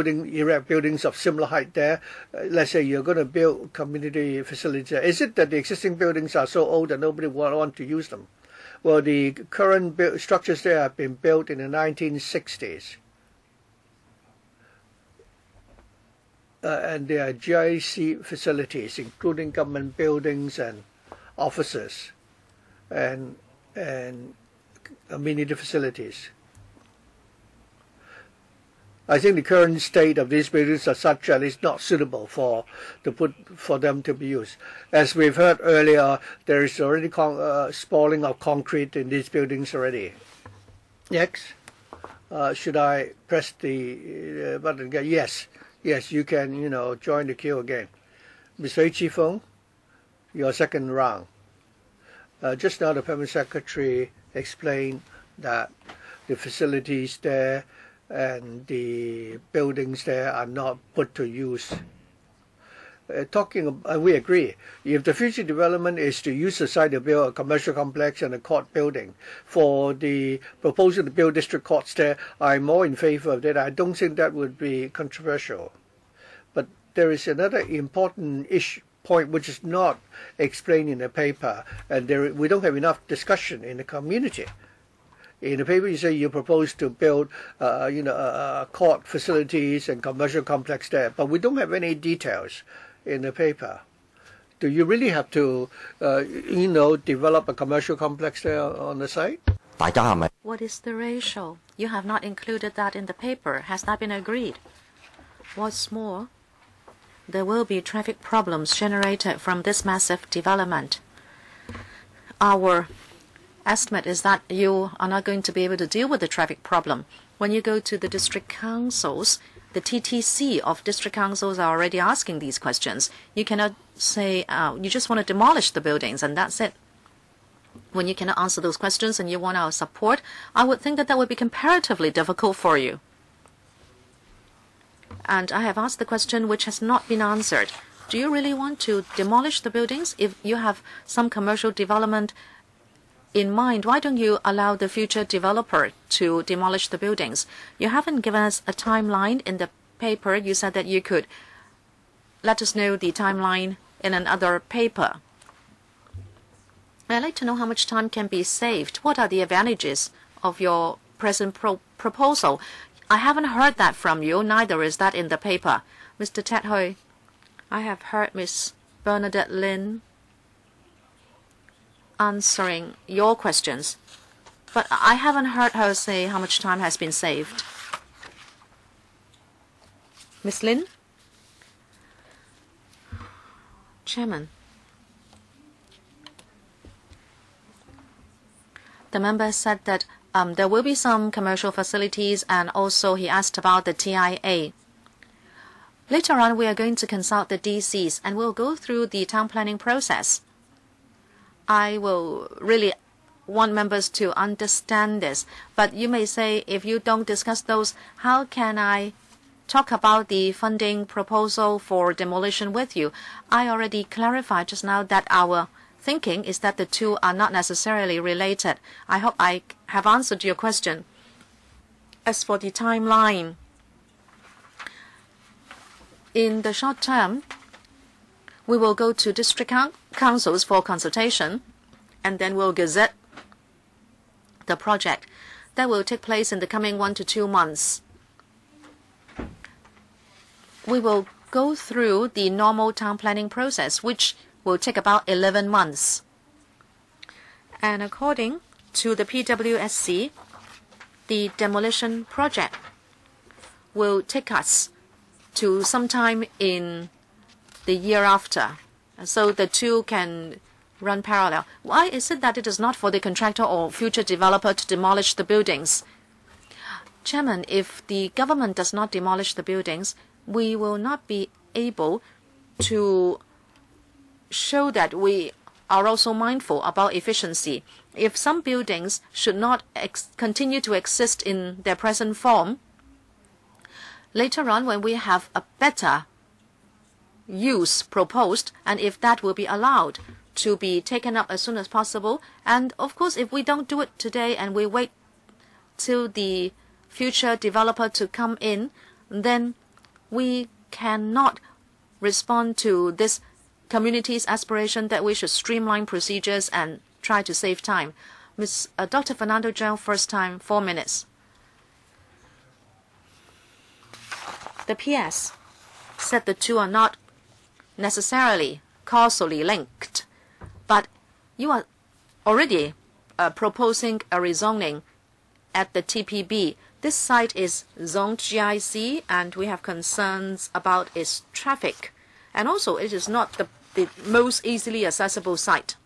erect buildings of similar height there. Let's say you're going to build community facilities there. Is it that the existing buildings are so old that nobody will want to use them? Well, the current structures there have been built in the 1960s. And they are GIC facilities, including government buildings and offices and amenity facilities. I think the current state of these buildings are such that it's not suitable for them to be used. As we've heard earlier, there is already spalling of concrete in these buildings already. Next, should I press the button again? Yes, you can join the queue again. Mr. H. Fong, your second round. Just now the Permanent Secretary explained that the facilities there and the buildings there are not put to use. we agree. If the future development is to use the site to build a commercial complex and a court building, for the proposal to build district courts there, I'm more in favor of that. I don't think that would be controversial. But there is another important point which is not explained in the paper, and we don't have enough discussion in the community. In the paper, you say you propose to build, court facilities and commercial complex there, but we don't have any details in the paper. Do you really have to, develop a commercial complex there on the site? What is the ratio? You have not included that in the paper. Has that been agreed? What's more, there will be traffic problems generated from this massive development. Our estimate is that you are not going to be able to deal with the traffic problem. When you go to the district councils, the TTC of district councils are already asking these questions. You cannot say you just want to demolish the buildings and that's it. When you cannot answer those questions and you want our support, I would think that would be comparatively difficult for you. And I have asked the question which has not been answered. Do you really want to demolish the buildings? If you have some commercial development in mind, why don't you allow the future developer to demolish the buildings? You haven't given us a timeline in the paper. You said that you could let us know the timeline in another paper. I'd like to know how much time can be saved. What are the advantages of your present proposal? I haven't heard that from you, neither is that in the paper. Mr. Ted Hui, I have heard Miss Bernadette Lin answering your questions, but I haven't heard her say how much time has been saved. Miss Lin? Chairman. The member said that there will be some commercial facilities, and also he asked about the TIA. Later on, we are going to consult the DCs and we'll go through the town planning process. I will really want members to understand this, but you may say, if you don't discuss those, how can I talk about the funding proposal for demolition with you? I already clarified just now that our thinking is that the two are not necessarily related. I hope I have answered your question. As for the timeline, in the short term, we will go to district councils for consultation, and then we'll gazette the project. That will take place in the coming 1 to 2 months. We will go through the normal town planning process, which will take about 11 months. And according to the PWSC, the demolition project will take us to sometime in the year after. So the two can run parallel. Why is it that it is not for the contractor or future developer to demolish the buildings? Chairman, if the government does not demolish the buildings, we will not be able to show that we are also mindful about efficiency. If some buildings should not continue to exist in their present form, later on when we have a better use proposed, and if that will be allowed to be taken up as soon as possible, and of course if we don't do it today and we wait till the future developer to come in, then we cannot respond to this community's aspiration that we should streamline procedures and try to save time. Dr. Fernando Zhang, first time, 4 minutes. The PS said the two are not necessarily causally linked, but you are already proposing a rezoning at the TPB. This site is zoned GIC, and we have concerns about its traffic. And also, it is not the most easily accessible site.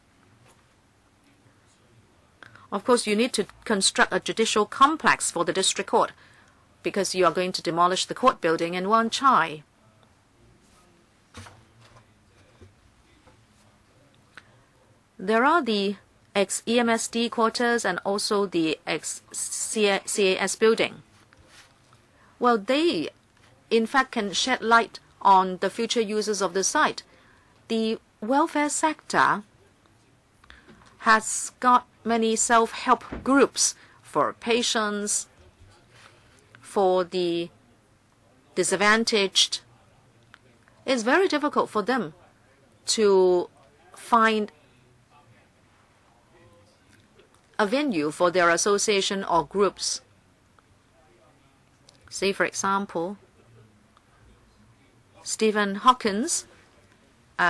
Of course, you need to construct a judicial complex for the district court, because you are going to demolish the court building in Wan Chai. There are the ex-EMSD quarters and also the ex-CAS building. Well, they, in fact, can shed light on the future uses of the site. The welfare sector has got many self-help groups for patients, for the disadvantaged. It's very difficult for them to find a venue for their association or groups. Say, for example, Stephen Hawkins,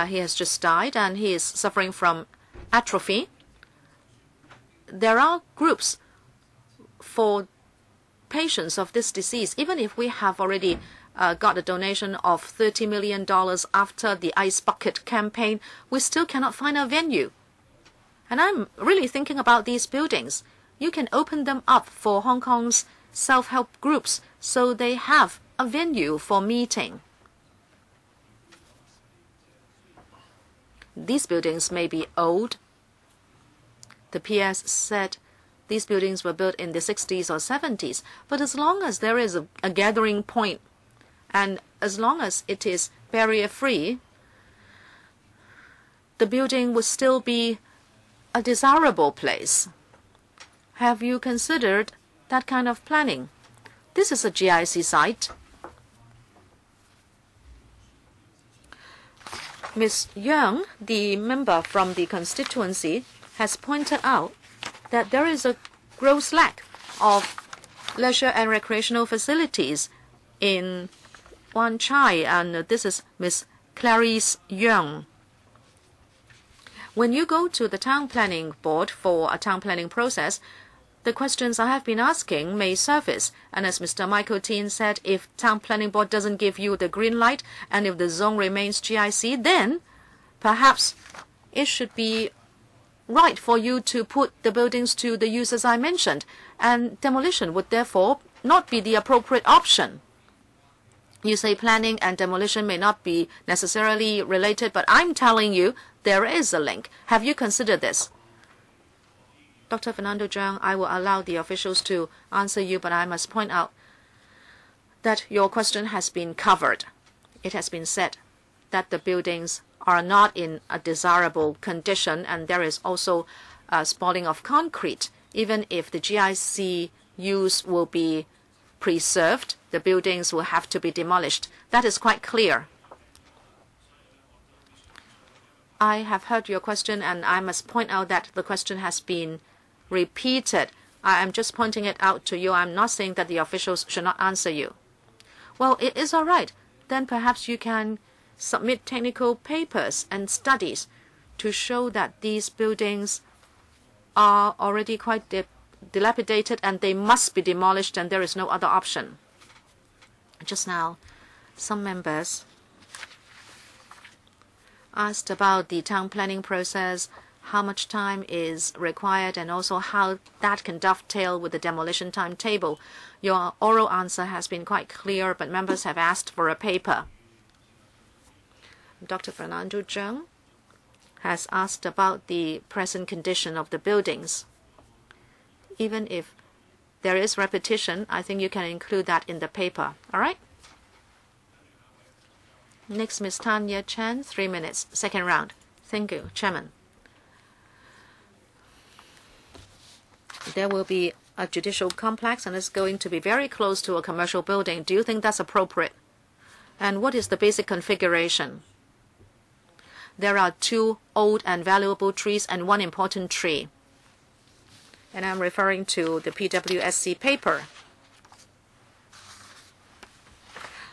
he has just died and he is suffering from atrophy. There are groups for patients of this disease. Even if we have already got a donation of $30 million after the Ice Bucket campaign, we still cannot find a venue. And I'm really thinking about these buildings. You can open them up for Hong Kong's self-help groups so they have a venue for meeting. These buildings may be old. The PS said these buildings were built in the 60s or 70s, but as long as there is a gathering point and as long as it is barrier-free, the building would still be a desirable place. Have you considered that kind of planning? This is a GIC site. Ms. Young, the member from the constituency, has pointed out that there is a gross lack of leisure and recreational facilities in Wan Chai, and this is Ms. Clarice Young. When you go to the town planning board for a town planning process, the questions I have been asking may surface. And as Mr. Michael Tin said, if town planning board doesn't give you the green light and if the zone remains GIC, then perhaps it should be right for you to put the buildings to the uses I mentioned. And demolition would therefore not be the appropriate option. You say planning and demolition may not be necessarily related, but I'm telling you there is a link. Have you considered this? Dr. Fernando Zhang, I will allow the officials to answer you, but I must point out that your question has been covered. It has been said that the buildings are not in a desirable condition, and there is also spalling of concrete. Even if the GIC use will be preserved, the buildings will have to be demolished. That is quite clear. I have heard your question, and I must point out that the question has been repeated. I am just pointing it out to you. I'm not saying that the officials should not answer you. Well, it is all right. Then perhaps you can submit technical papers and studies to show that these buildings are already quite dilapidated and they must be demolished and there is no other option. Just now, some members asked about the town planning process, how much time is required, and also how that can dovetail with the demolition timetable. Your oral answer has been quite clear, but members have asked for a paper. Dr. Fernando Zhang has asked about the present condition of the buildings. Even if there is repetition, I think you can include that in the paper. All right? Next, Ms. Tanya Chan, 3 minutes, second round. Thank you, Chairman. There will be a judicial complex and it's going to be very close to a commercial building. Do you think that's appropriate? And what is the basic configuration? There are 2 old and valuable trees and 1 important tree. And I'm referring to the PWSC paper.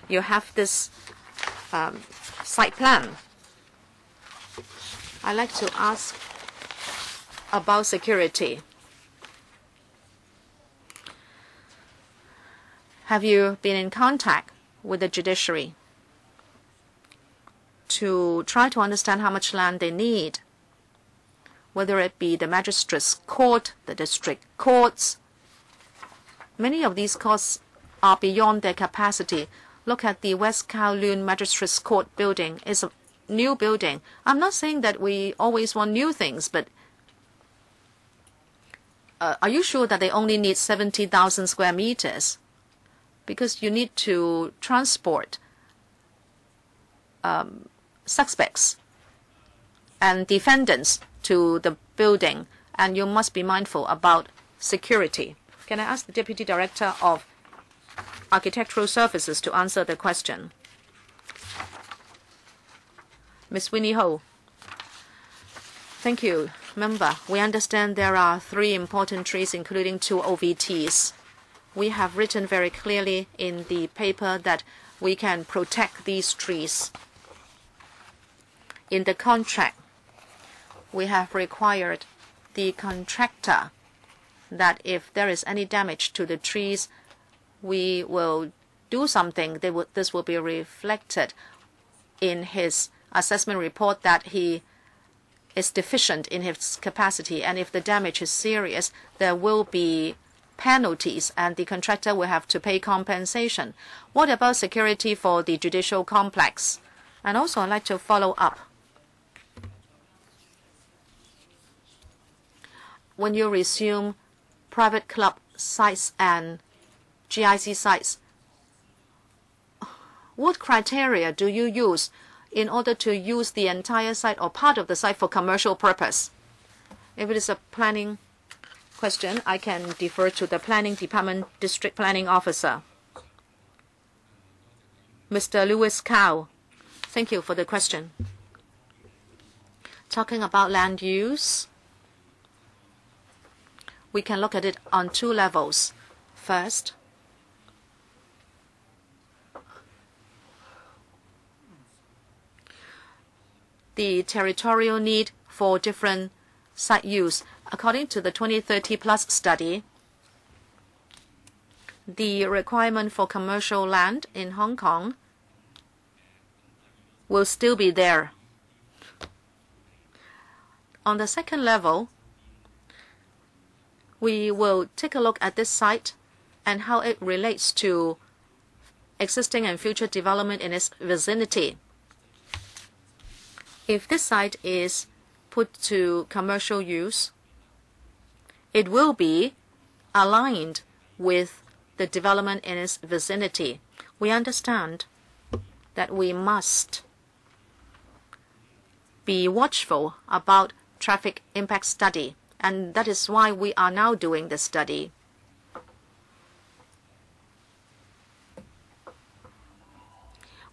You have this site plan. I'd like to ask about security. Have you been in contact with the judiciary to try to understand how much land they need, whether it be the magistrates' court, the district courts? Many of these courts are beyond their capacity. Look at the West Kowloon Magistrates' Court building. It's a new building. I'm not saying that we always want new things, but are you sure that they only need 70,000 square meters? Because you need to transport suspects and defendants to the building, and you must be mindful about security. Can I ask the Deputy Director of Architectural Services to answer the question? Ms. Winnie Ho. Thank you, Member. We understand there are 3 important trees, including 2 OVTs. We have written very clearly in the paper that we can protect these trees. In the contract, we have required the contractor that if there is any damage to the trees, we will do something. This will be reflected in his assessment report that he is deficient in his capacity, and if the damage is serious, there will be penalties and the contractor will have to pay compensation. What about security for the judicial complex? And also I'd like to follow up. When you resume private club sites and GIC sites, what criteria do you use in order to use the entire site or part of the site for commercial purpose? If it is a planning question, I can defer to the Planning Department District Planning Officer. Mr. Lewis Cow, thank you for the question. Talking about land use, we can look at it on 2 levels. First, the territorial need for different site use. According to the 2030 Plus study, the requirement for commercial land in Hong Kong will still be there. On the second level, we will take a look at this site and how it relates to existing and future development in its vicinity. If this site is put to commercial use, it will be aligned with the development in its vicinity. We understand that we must be watchful about traffic impact study, and that is why we are now doing this study.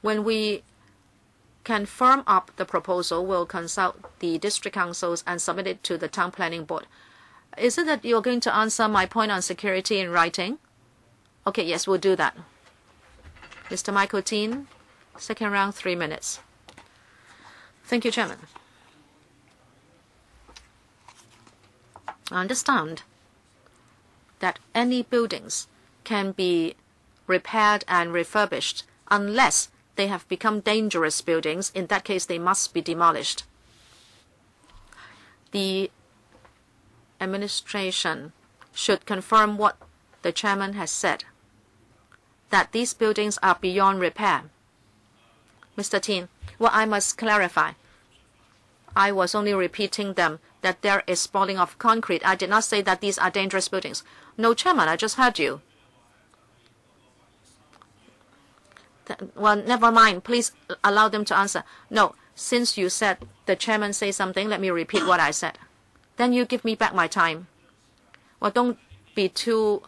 When we can firm up the proposal, we'll consult the district councils and submit it to the town planning board. Is it that you're going to answer my point on security in writing? Okay, yes, we'll do that. Mr. Michael Teen, second round, 3 minutes. Thank you, Chairman. I understand that any buildings can be repaired and refurbished unless they have become dangerous buildings. In that case, they must be demolished. The administration should confirm what the chairman has said, that these buildings are beyond repair. Mr. Tin, well, I must clarify. I was only repeating them, that there is spalling of concrete. I did not say that these are dangerous buildings. No, Chairman, I just heard you. Well, never mind. Please allow them to answer. No, since you said the chairman say something, let me repeat what I said. Then you give me back my time. Well, don't be too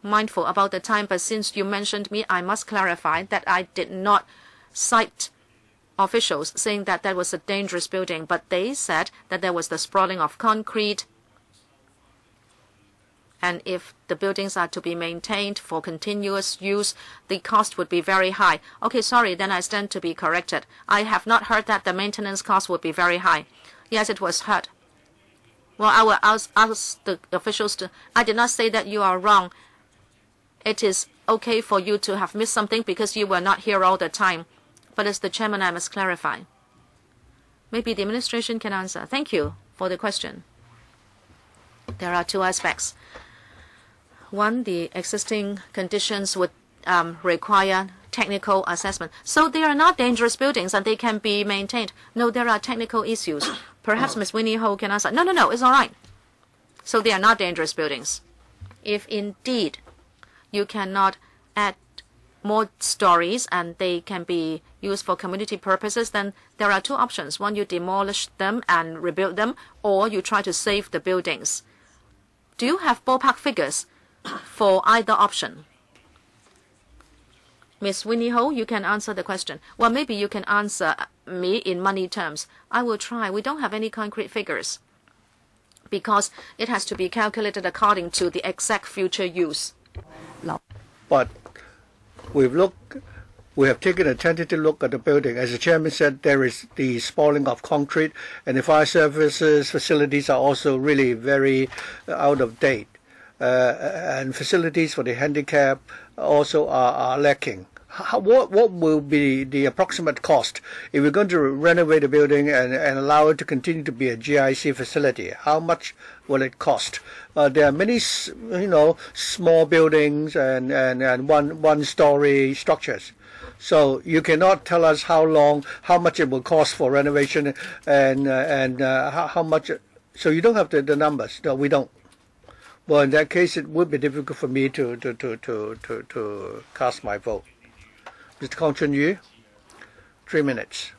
mindful about the time, but since you mentioned me, I must clarify that I did not cite officials saying that that was a dangerous building, but they said that there was the sprawling of concrete, and if the buildings are to be maintained for continuous use, the cost would be very high. Okay, sorry, then I stand to be corrected. I have not heard that the maintenance cost would be very high. Yes, it was heard. Well, I will ask the officials to... I did not say that you are wrong. It is okay for you to have missed something because you were not here all the time. But as the chairman, I must clarify. Maybe the administration can answer. Thank you for the question. There are 2 aspects. One, the existing conditions would require technical assessment. So they are not dangerous buildings and they can be maintained. No, there are technical issues. Perhaps Ms. Winnie Ho can answer. No, it's all right. So they are not dangerous buildings. If indeed you cannot add more stories and they can be used for community purposes, then there are two options. One, you demolish them and rebuild them, or you try to save the buildings. Do you have ballpark figures for either option? Ms. Winnie Ho, you can answer the question. Well, maybe you can answer me in money terms. I will try. We don't have any concrete figures because it has to be calculated according to the exact future use. But we have taken a tentative look at the building. As the chairman said, there is the spoiling of concrete, and the fire services facilities are also really very out of date. And facilities for the handicap also are lacking. What will be the approximate cost if we're going to renovate the building and allow it to continue to be a GIC facility? How much will it cost? There are many, small buildings and one-story structures. So you cannot tell us how much it will cost for renovation and how much. So you don't have the numbers. No, we don't. Well, in that case, it would be difficult for me to cast my vote. Mr. Kong Chun Yu, 3 minutes.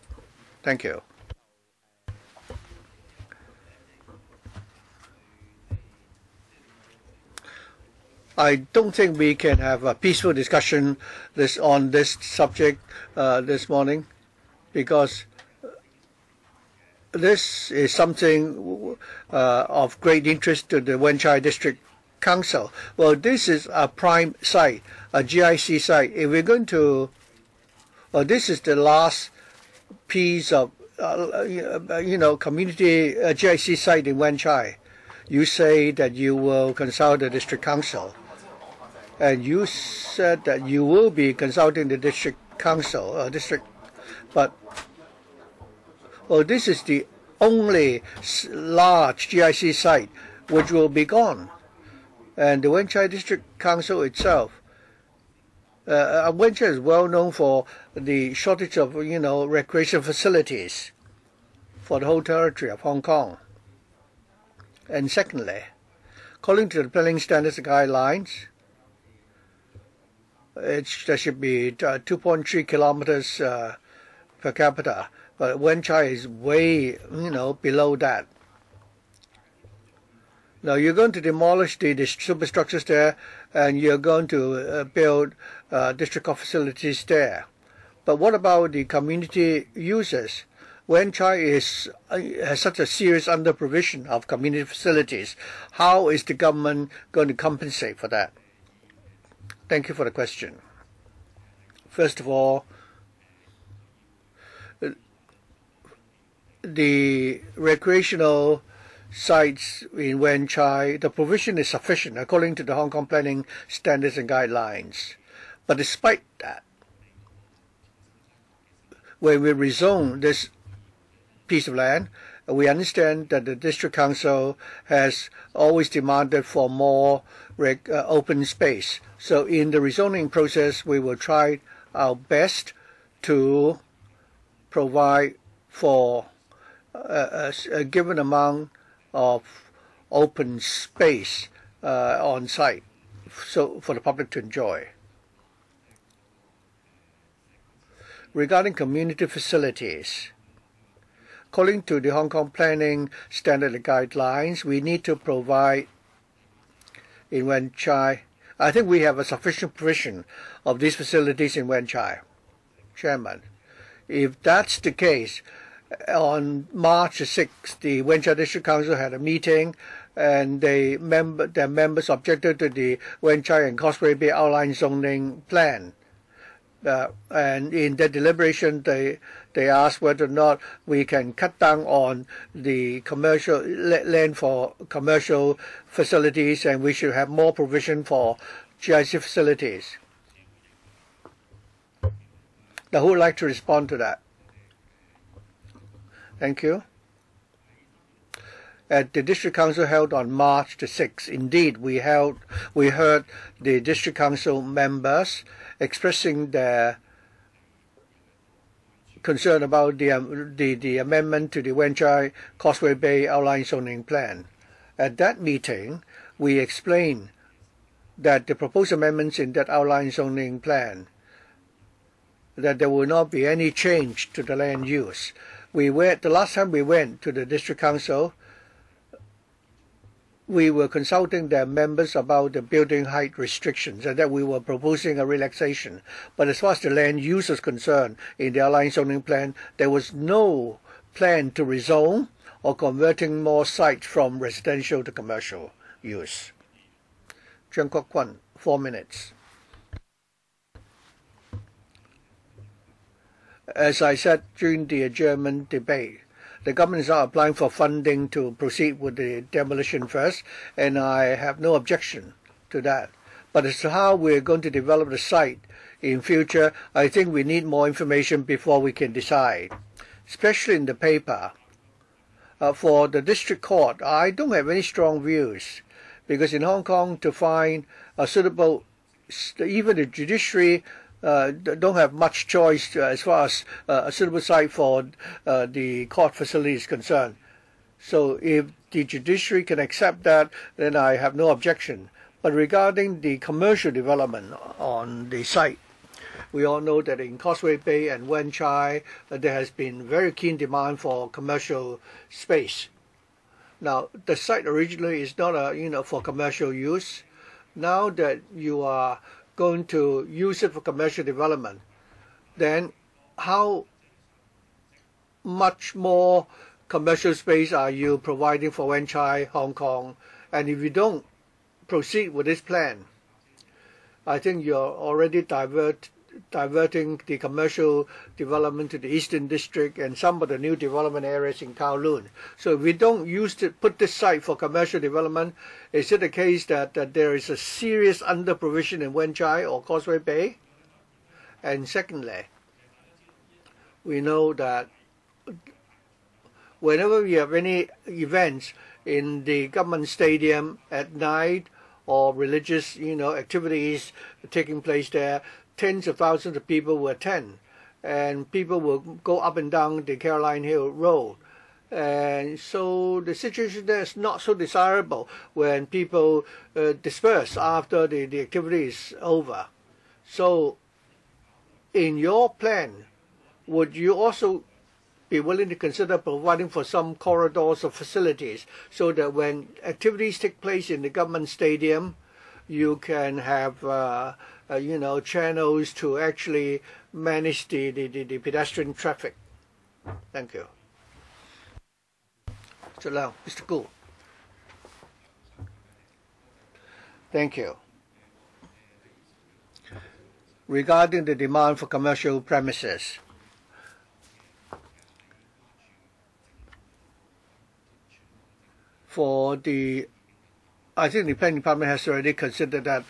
Thank you. I don't think we can have a peaceful discussion on this subject this morning, because this is something of great interest to the Wan Chai District Council. Well, this is a prime site, a GIC site. If we're going to, this is the last piece of, community GIC site in Wan Chai. You say that you will consult the District Council, and you said that you will be consulting the District Council, but this is the only large GIC site which will be gone. And the Wan Chai District Council itself, Wan Chai is well known for the shortage of, recreation facilities for the whole territory of Hong Kong. And secondly, according to the planning standards and guidelines, there should be 2.3 kilometers per capita, but Wan Chai is way, below that. Now you're going to demolish the superstructures there, and you're going to build district court facilities there. But what about the community users? Wan Chai has such a serious under-provision of community facilities. How is the government going to compensate for that? Thank you for the question. First of all, the recreational sites in Wan Chai, the provision is sufficient according to the Hong Kong planning standards and guidelines. But despite that, when we rezone this piece of land, we understand that the District Council has always demanded for more open space. So in the rezoning process, we will try our best to provide for a given amount of open space on site, so for the public to enjoy. Regarding community facilities, according to the Hong Kong planning standard and guidelines, we need to provide in Wan Chai. I think we have a sufficient provision of these facilities in Wan Chai, Chairman. If that's the case, on March 6th, the Wan Chai District Council had a meeting, and their members objected to the Wan Chai and Causeway Bay outline zoning plan. And in their deliberation, they asked whether or not we can cut down on the commercial land for commercial facilities, and we should have more provision for GIC facilities. Now, who would like to respond to that? Thank you. At the District Council held on March the 6th, indeed, we heard the District Council members expressing their concern about the amendment to the Wan Chai Causeway Bay outline zoning plan. At that meeting, we explained that the proposed amendments in that outline zoning plan that there will not be any change to the land use. The last time we went to the district council, we were consulting their members about the building height restrictions and that we were proposing a relaxation. But as far as the land use is concerned, in the outline zoning plan, there was no plan to rezone or converting more sites from residential to commercial use. Cheung Kok Kwan, 4 minutes. As I said during the adjournment debate, the government is now applying for funding to proceed with the demolition first, and I have no objection to that. But as to how we're going to develop the site in future, I think we need more information before we can decide, especially in the paper. For the district court, I don't have any strong views, because in Hong Kong, to find a suitable, even the judiciary don't have much choice as far as a suitable site for the court facility is concerned. So if the judiciary can accept that, then I have no objection. But regarding the commercial development on the site, we all know that in Causeway Bay and Wan Chai, there has been very keen demand for commercial space. Now, the site originally is not for commercial use. Now that you are going to use it for commercial development, then how much more commercial space are you providing for Wan Chai, Hong Kong? And if you don't proceed with this plan, I think you're already diverting the commercial development to the Eastern District and some of the new development areas in Kowloon. So if we don't put this site for commercial development, is it the case that there is a serious under-provision in Wan Chai or Causeway Bay? And secondly, we know that whenever we have any events in the government stadium at night or religious activities taking place there, tens of thousands of people will attend, and people will go up and down the Caroline Hill Road. And so the situation there is not so desirable when people disperse after the activity is over. So in your plan, would you also be willing to consider providing for some corridors of facilities so that when activities take place in the government stadium, you can have channels to actually manage the pedestrian traffic? Thank you. Mr. Gu. Thank you. Regarding the demand for commercial premises, I think the planning department has already considered that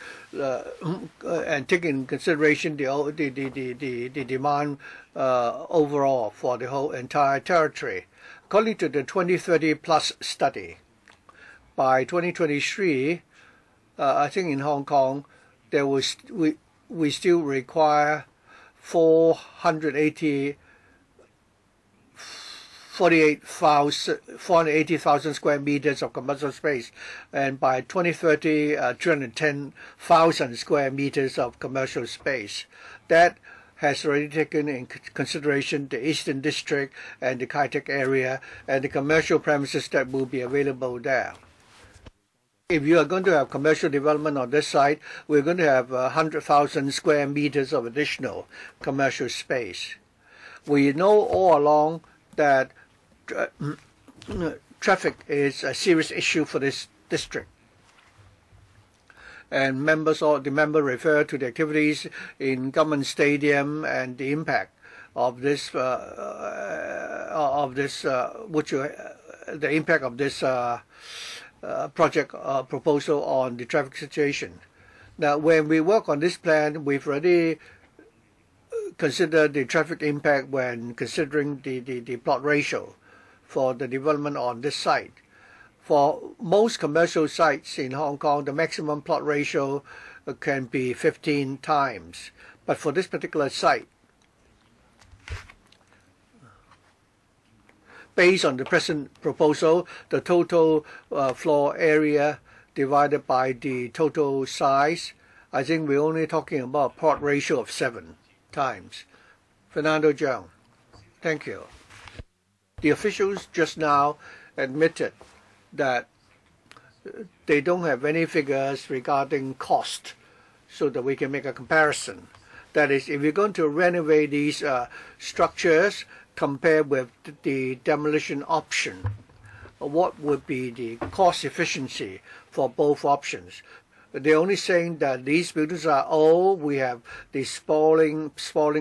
and taken in consideration the demand overall for the whole entire territory. According to the 2030 Plus study, by 2023, I think in Hong Kong, we still require 480,000 square meters of commercial space, and by 2030, 210,000 square meters of commercial space. That has already taken in consideration the Eastern District and the Kai Tak area and the commercial premises that will be available there. If you are going to have commercial development on this site, we're going to have 100,000 square meters of additional commercial space. We know all along that traffic is a serious issue for this district. And the member refer to the activities in government stadium and the impact of this project proposal on the traffic situation. Now, when we work on this plan, we've already considered the traffic impact when considering the plot ratio for the development on this site. For most commercial sites in Hong Kong, the maximum plot ratio can be 15 times. But for this particular site, based on the present proposal, the total floor area divided by the total size, I think we're only talking about a plot ratio of 7 times. Fernando Zhang. Thank you. The officials just now admitted that they don't have any figures regarding cost so that we can make a comparison. That is, if you're going to renovate these structures compared with the demolition option, what would be the cost efficiency for both options? They're only saying that these buildings are old, we have the spalling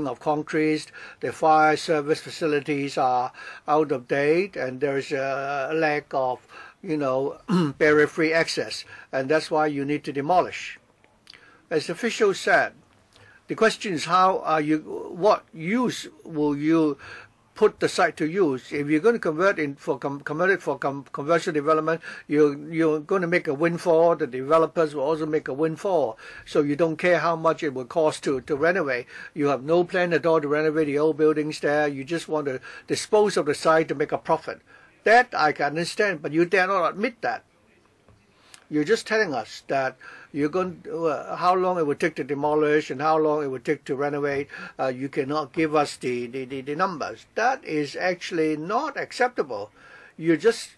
of concrete, the fire service facilities are out of date, and there's a lack of, barrier-free access, and that's why you need to demolish. As the official said, the question is what use will you put the site to use? If you're going to convert it for commercial development, you're going to make a windfall. The developers will also make a windfall. So you don't care how much it will cost to renovate. You have no plan at all to renovate the old buildings there. You just want to dispose of the site to make a profit. That I can understand, but you dare not admit that. You're just telling us that you're going how long it would take to demolish and how long it would take to renovate. You cannot give us the numbers. That is actually not acceptable. You're just,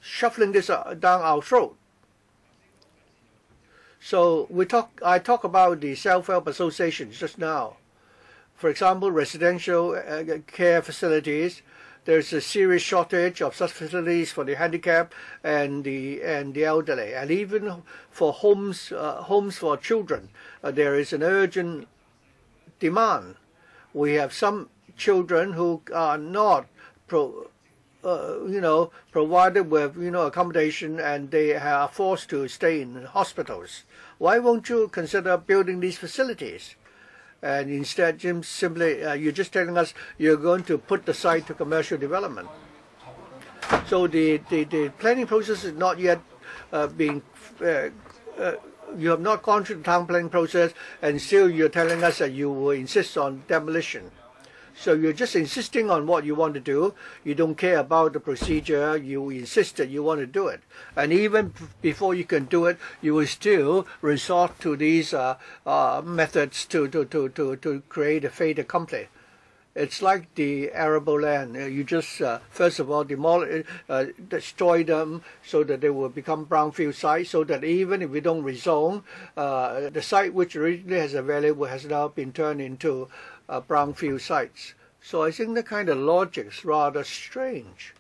shuffling this down our throat. So I talk about the self-help associations just now. For example, residential care facilities. There's a serious shortage of such facilities for the handicapped and the elderly, and even for homes for children. There is an urgent demand. We have some children who are not provided with accommodation, and they are forced to stay in hospitals. Why won't you consider building these facilities? And instead, Jim, simply you're just telling us you're going to put the site to commercial development. So the planning process is not yet being. You have not gone through the town planning process, and still you're telling us that you will insist on demolition. So you're just insisting on what you want to do. You don't care about the procedure. You insist that you want to do it. And even before you can do it, you will still resort to these methods to create a fait accompli. It's like the arable land. You just, first of all, destroy them so that they will become brownfield sites, so that even if we don't rezone, the site which originally has a value has now been turned into brownfield sites. So I think the kind of logic is rather strange.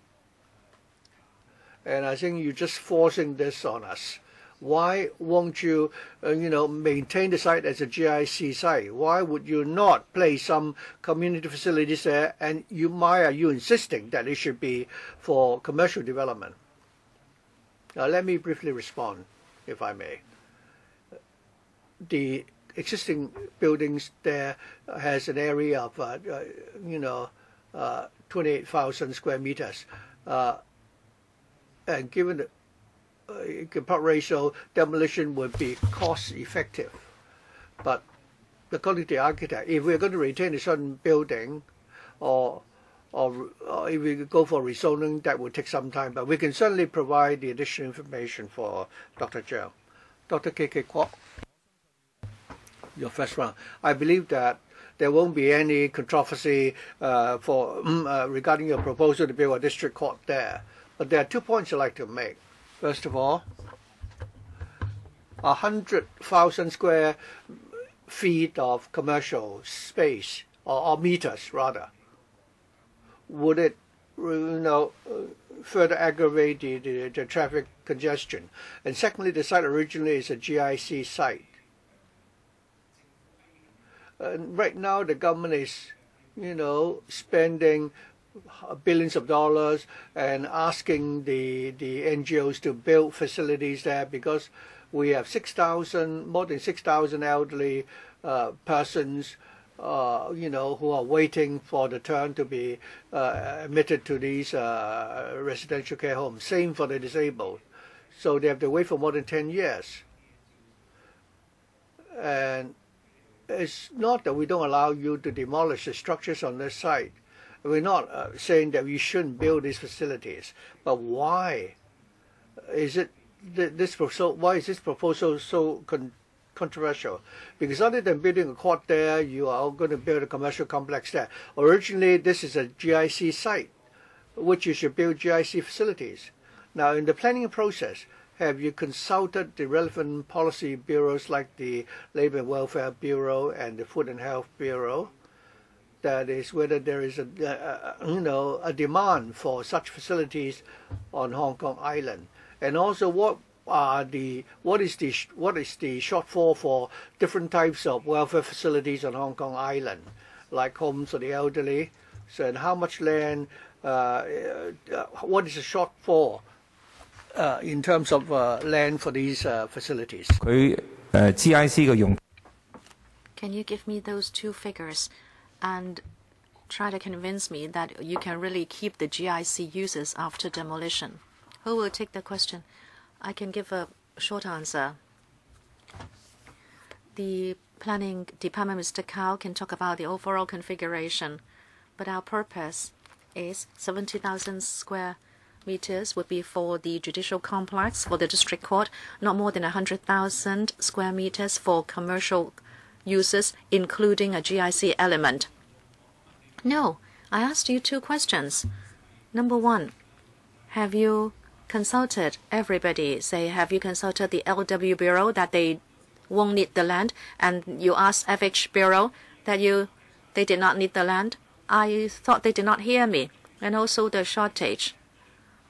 And I think you're just forcing this on us. Why won't you, maintain the site as a GIC site? Why would you not place some community facilities there? And why are you insisting that it should be for commercial development? Now, let me briefly respond, if I may. The existing buildings there has an area of 28,000 square meters, and given the compound ratio, demolition would be cost effective. But according to the architect, if we're going to retain a certain building, or if we go for rezoning, that will take some time. But we can certainly provide the additional information for Dr. Zhang. Dr. K.K. Kwok, your first round. I believe that there won't be any controversy regarding your proposal to build a district court there. But there are 2 points I'd like to make. First of all, 100,000 square feet of commercial space, or meters rather, would it further aggravate the traffic congestion? And secondly, the site originally is a GIC site. Right now, the government is, spending billions of dollars and asking the NGOs to build facilities there because we have more than 6,000 elderly persons, who are waiting for the turn to be admitted to these residential care homes. Same for the disabled. So they have to wait for more than 10 years. And it's not that we don't allow you to demolish the structures on this site. We're not saying that we shouldn't build these facilities, but why is it why is this proposal so controversial, because other than building a court there, you are going to build a commercial complex there. Originally, this is a GIC site, which you should build GIC facilities. Now, in the planning process, have you consulted the relevant policy bureaus like the Labor and Welfare Bureau and the Food and Health Bureau? That is, whether there is a demand for such facilities on Hong Kong Island, and also what is the shortfall for different types of welfare facilities on Hong Kong Island, like homes for the elderly. So, and how much land? What is the shortfall in terms of land for these facilities? GIC 嘅用 Can you give me those two figures and try to convince me that you can really keep the GIC uses after demolition? Who will take the question? I can give a short answer. The planning department, Mr. Cao, can talk about the overall configuration, but our purpose is 70,000 square meters would be for the judicial complex, for the district court, not more than 100,000 square meters for commercial uses, including a GIC element. No, I asked you two questions. Number one, have you consulted everybody? Say, have you consulted the LW Bureau that they won't need the land, and you asked FH Bureau that they did not need the land? I thought they did not hear me. And also the shortage.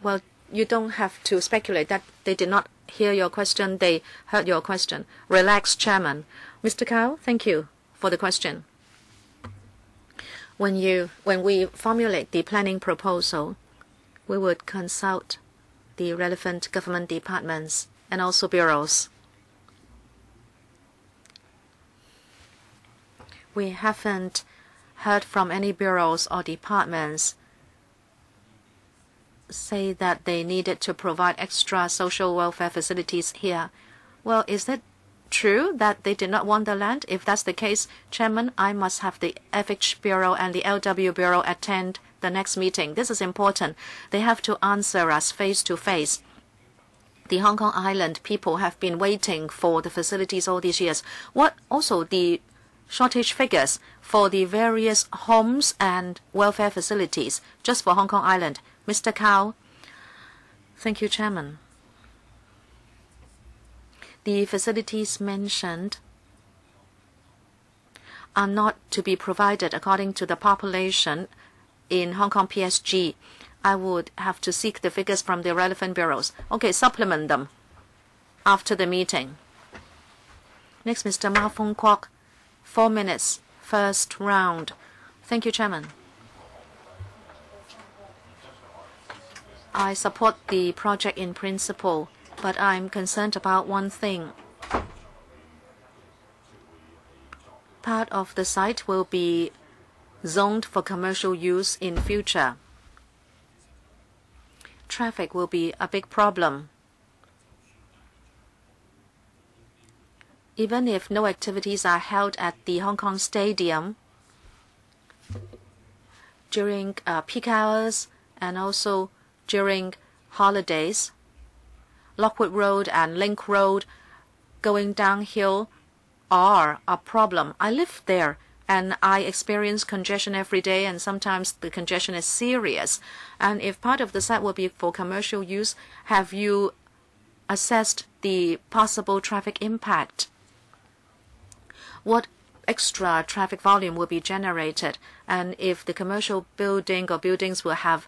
Well, you don't have to speculate that they did not hear your question. They heard your question. Relax, Chairman. Mr. Cao, thank you for the question. When we formulate the planning proposal, we would consult the relevant government departments and also bureaus. We haven't heard from any bureaus or departments say that they needed to provide extra social welfare facilities here. Well, is it true that they did not want the land? If that's the case, Chairman, I must have the FH Bureau and the LW Bureau attend the next meeting. This is important. They have to answer us face to face. The Hong Kong Island people have been waiting for the facilities all these years. What also the shortage figures for the various homes and welfare facilities just for Hong Kong Island? Mr. Cao. Thank you, Chairman. The facilities mentioned are not to be provided according to the population in Hong Kong PSG. I would have to seek the figures from the relevant bureaus. Okay, supplement them after the meeting. Next, Mr. Ma Fung Kwok, 4 minutes, first round. Thank you, Chairman. I support the project in principle, but I'm concerned about one thing. Part of the site will be zoned for commercial use in future. Traffic will be a big problem. Even if no activities are held at the Hong Kong Stadium during peak hours and also during holidays, Lockwood Road and Link Road going downhill are a problem. I live there and I experience congestion every day, and sometimes the congestion is serious. And if part of the site will be for commercial use, have you assessed the possible traffic impact? What extra traffic volume will be generated? And if the commercial building or buildings will have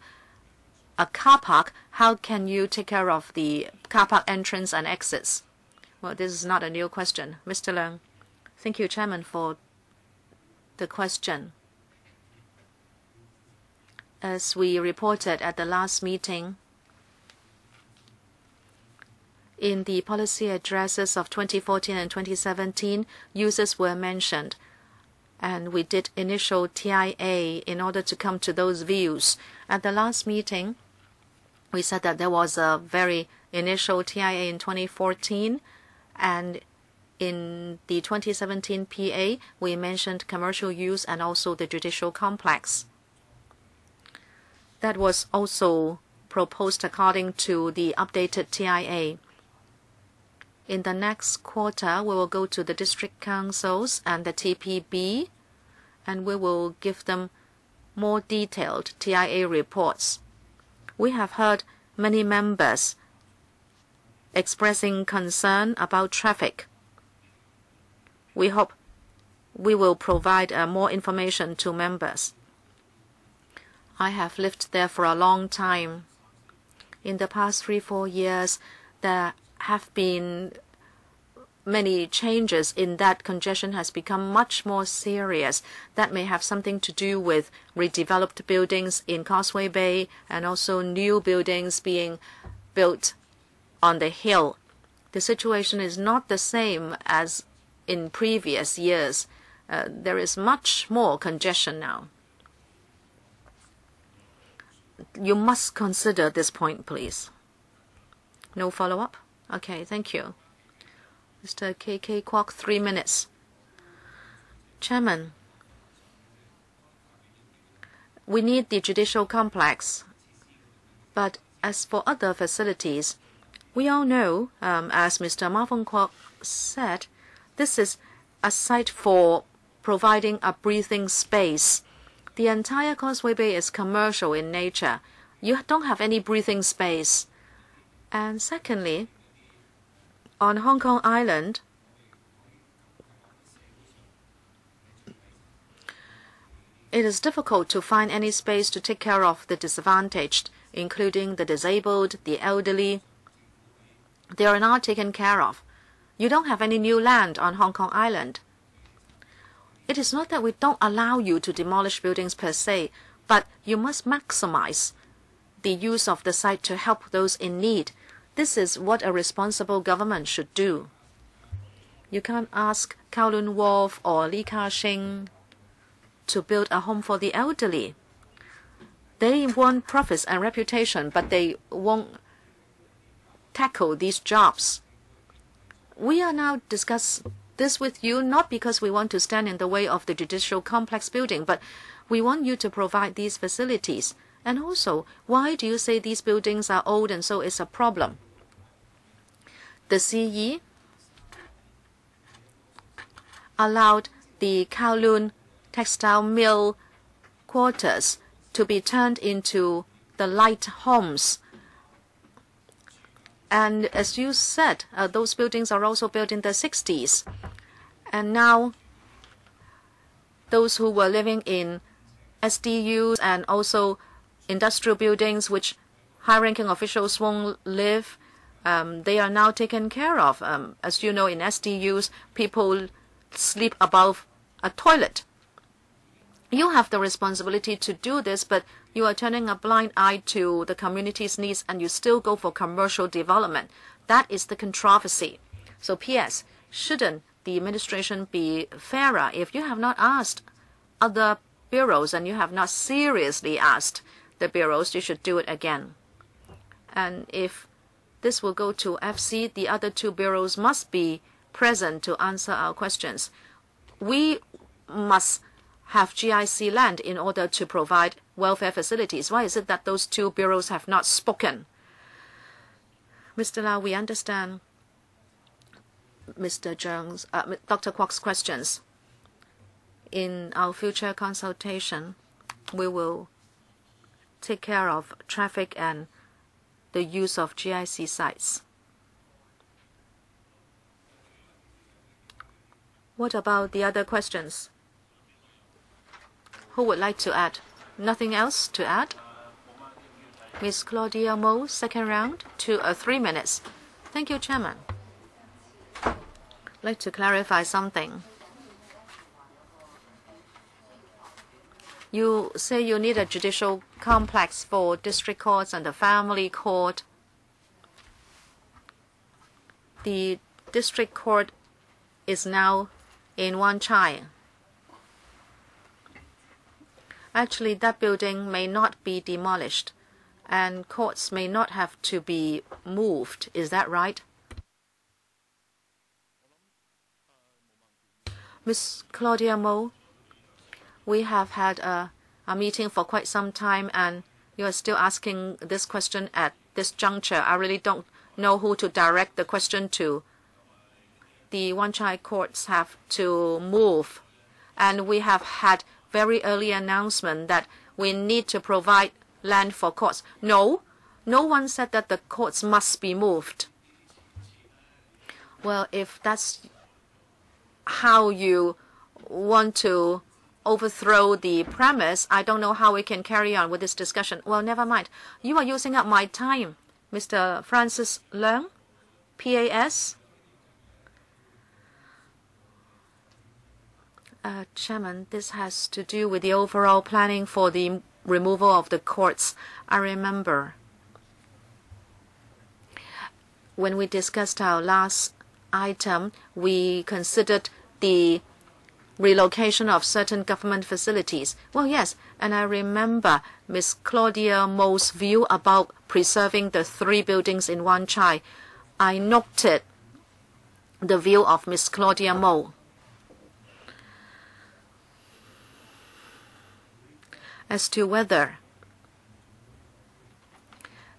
a car park, how can you take care of the car park entrance and exits? Well, this is not a new question. Mr. Leung. Thank you, Chairman, for the question. As we reported at the last meeting, in the policy addresses of 2014 and 2017, uses were mentioned, and we did initial TIA in order to come to those views. At the last meeting, we said that there was a very initial TIA in 2014, and in the 2017 PA, we mentioned commercial use and also the judicial complex. That was also proposed according to the updated TIA. In the next quarter, we will go to the district councils and the TPB, and we will give them more detailed TIA reports. We have heard many members expressing concern about traffic. We hope we will provide more information to members. I have lived there for a long time. In the past 3-4 years, there have been many changes in that. Congestion has become much more serious. That may have something to do with redeveloped buildings in Causeway Bay and also new buildings being built on the hill. The situation is not the same as in previous years. There is much more congestion now. You must consider this point, please. No follow-up? Okay, thank you. Mr. K.K. Kwok, 3 minutes. Chairman, we need the judicial complex. But as for other facilities, we all know, as Mr. Marvin Kwok said, this is a site for providing a breathing space. The entire Causeway Bay is commercial in nature. You don't have any breathing space. And secondly, on Hong Kong Island, it is difficult to find any space to take care of the disadvantaged, including the disabled, the elderly. They are not taken care of. You don't have any new land on Hong Kong Island. It is not that we don't allow you to demolish buildings per se, but you must maximize the use of the site to help those in need. This is what a responsible government should do. You can't ask Kowloon Wharf or Lee Ka-shing to build a home for the elderly. They want profits and reputation, but they won't tackle these jobs. We are now discussing this with you not because we want to stand in the way of the judicial complex building, but we want you to provide these facilities. And also, why do you say these buildings are old and so it's a problem? The CE allowed the Kowloon textile mill quarters to be turned into the light homes. And as you said, those buildings are also built in the 60s. And now those who were living in SDUs and also industrial buildings which high-ranking officials won't live, they are now taken care of. As you know, in SDUs, people sleep above a toilet. You have the responsibility to do this, but you are turning a blind eye to the community's needs and you still go for commercial development. That is the controversy. So P.S. Shouldn't the administration be fairer? If you have not asked other bureaus and you have not seriously asked the bureaus, you should do it again. And if this will go to FC, the other two bureaus must be present to answer our questions. We must have GIC land in order to provide welfare facilities. Why is it that those two bureaus have not spoken? Mr. Lau, we understand Mr. Jones, Dr. Kwok's questions. In our future consultation, we will take care of traffic and the use of GIC sites. What about the other questions? Who would like to add? Nothing else to add? Ms. Claudia Mo, second round, 3 minutes. Thank you, Chairman. I'd like to clarify something. You say you need a judicial complex for district courts and the family court. The district court is now in Wan Chai. Actually, that building may not be demolished, and courts may not have to be moved. Is that right? Ms. Claudia Mo, we have had a meeting for quite some time, and you are still asking this question at this juncture. I really don't know who to direct the question to. the Wan Chai courts have to move. And we have had very early announcement that we need to provide land for courts. No one said that the courts must be moved. Well, if that's how you want to overthrow the premise, I don't know how we can carry on with this discussion. Well, never mind. You are using up my time. Mr. Francis Leung, PAS. Chairman, this has to do with the overall planning for the removal of the courts. I remember when we discussed our last item, we considered the relocation of certain government facilities. Well, yes, and I remember Ms. Claudia Mo's view about preserving the 3 buildings in Wan Chai. I noted the view of Ms. Claudia Mo. As to whether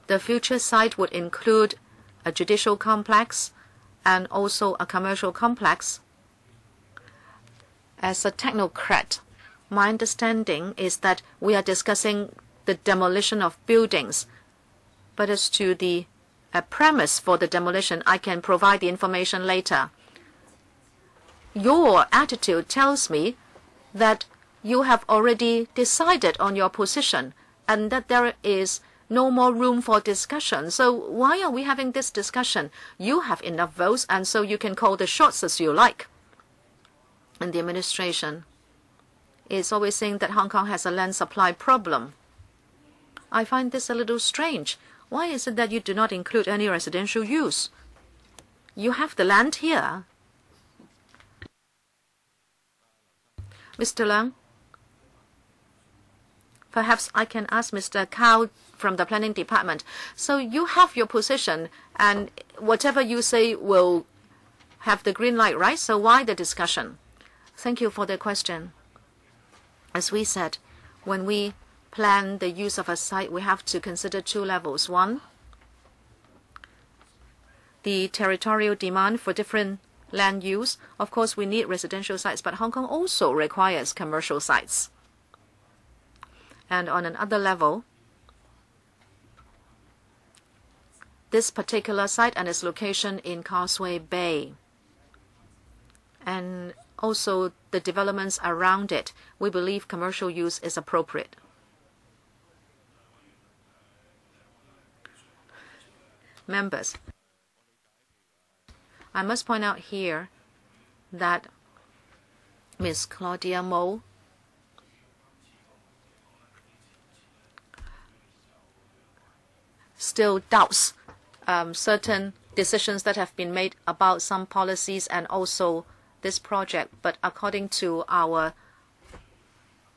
the future site would include a judicial complex and also a commercial complex, as a technocrat, my understanding is that we are discussing the demolition of buildings. But as to the premise for the demolition, I can provide the information later. Your attitude tells me that you have already decided on your position and that there is no more room for discussion. So why are we having this discussion? You have enough votes, and so you can call the shots as you like. And the administration is always saying that Hong Kong has a land supply problem. I find this a little strange. Why is it that you do not include any residential use? You have the land here. Mr. Leung, perhaps I can ask Mr. Cao from the Planning Department. So you have your position, and whatever you say will have the green light, right? So why the discussion? Thank you for the question. As we said, when we plan the use of a site, we have to consider 2 levels. 1, the territorial demand for different land use. Of course, we need residential sites, but Hong Kong also requires commercial sites. And on another level, this particular site and its location in Causeway Bay, and also the developments around it, we believe commercial use is appropriate. Members, I must point out here that Ms. Claudia Mo still doubts certain decisions that have been made about some policies and also this project. But according to our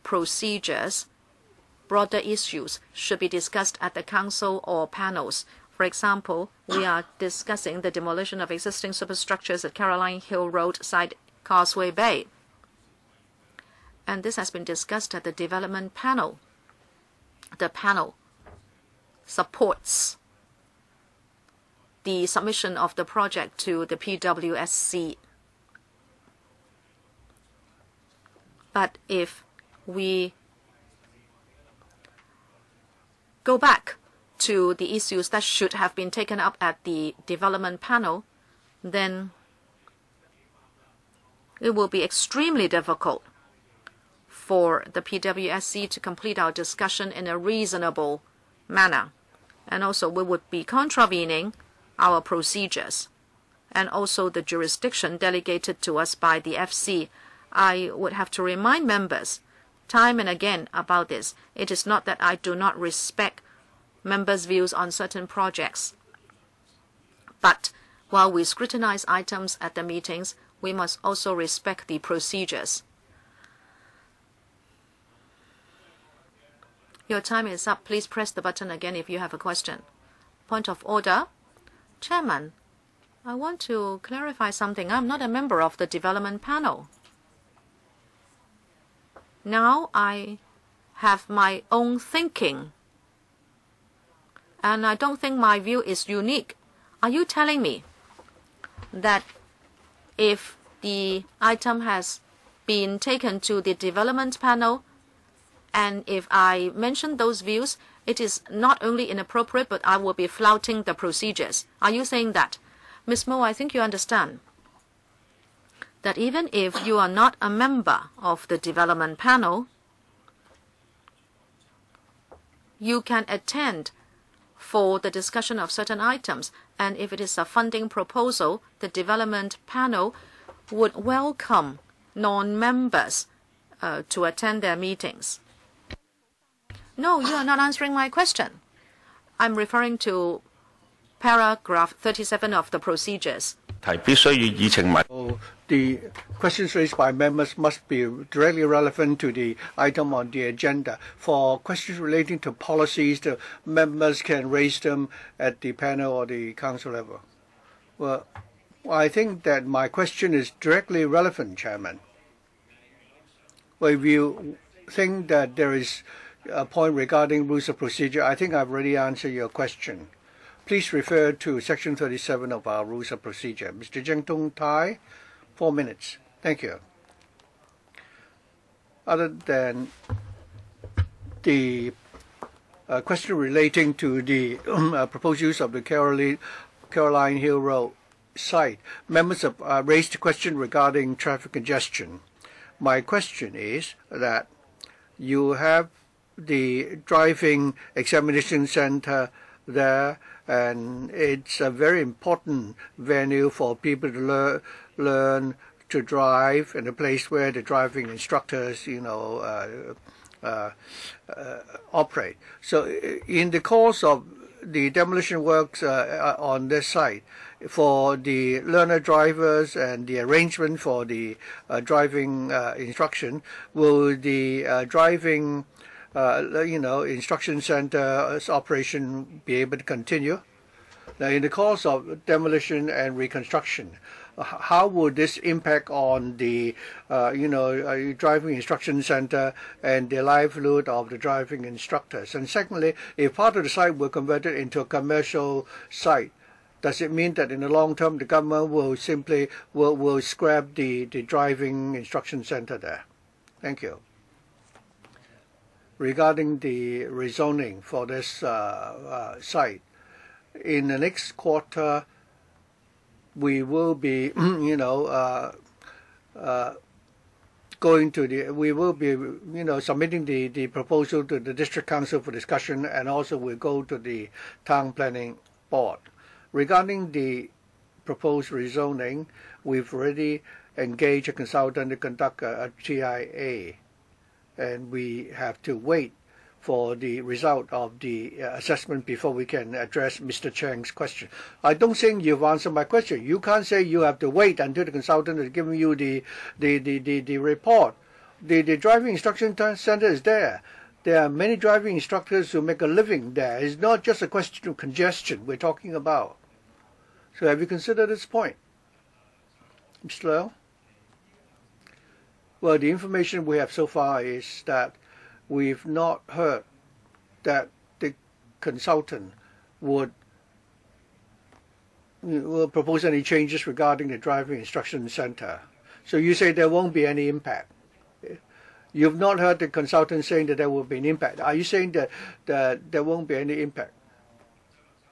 procedures, broader issues should be discussed at the council or panels. For example, we are discussing the demolition of existing superstructures at Caroline Hill Road side, Causeway Bay. And this has been discussed at the development panel. The panel supports the submission of the project to the PWSC. But if we go back to the issues that should have been taken up at the development panel, then it will be extremely difficult for the PWSC to complete our discussion in a reasonable manner. And also we would be contravening our procedures and also the jurisdiction delegated to us by the FC. I would have to remind members time and again about this. It is not that I do not respect members' views on certain projects. But while we scrutinize items at the meetings, we must also respect the procedures. Your time is up. Please press the button again if you have a question. Point of order. Chairman, I want to clarify something. I'm not a member of the development panel. Now I have my own thinking. And I don't think my view is unique. Are you telling me that if the item has been taken to the development panel, and if I mention those views, it is not only inappropriate, but I will be flouting the procedures. Are you saying that? Ms. Mo, I think you understand that even if you are not a member of the development panel, you can attend for the discussion of certain items. And if it is a funding proposal, the development panel would welcome non-members to attend their meetings. No, you are not answering my question. I'm referring to paragraph 37 of the procedures. The questions raised by members must be directly relevant to the item on the agenda. For questions relating to policies, the members can raise them at the panel or the council level. Well, I think that my question is directly relevant, Chairman. Well, if you think that there is a point regarding rules of procedure, I think I've already answered your question. Please refer to Section 37 of our Rules of Procedure. Mr. Jeng Tong Tai, 4 minutes. Thank you. Other than the question relating to the proposed use of the Caroline Hill Road site, members have raised a question regarding traffic congestion. My question is that you have the driving examination center there, and it's a very important venue for people to learn to drive, and a place where the driving instructors, operate. So in the course of the demolition works on this site, for the learner drivers and the arrangement for the driving instruction, will the driving instruction center's operation be able to continue? Now, in the course of demolition and reconstruction, how would this impact on the driving instruction center and the livelihood of the driving instructors? And secondly, if part of the site were converted into a commercial site, does it mean that in the long term the government will simply will scrap the driving instruction center there? Thank you. Regarding the rezoning for this site, in the next quarter, we will be, submitting the proposal to the district council for discussion, and also we'll go to the town planning board. Regarding the proposed rezoning, we've already engaged a consultant to conduct a TIA, and we have to wait for the result of the assessment before we can address Mr. Cheng's question. I don't think you've answered my question. You can't say you have to wait until the consultant has given you the report. The driving instruction center is there. There are many driving instructors who make a living there. It's not just a question of congestion we're talking about. So have you considered this point? Mr. Leung? Well, the information we have so far is that we've not heard that the consultant will propose any changes regarding the driving instruction center. So you say there won't be any impact. You've not heard the consultant saying that there will be an impact. Are you saying that there won't be any impact?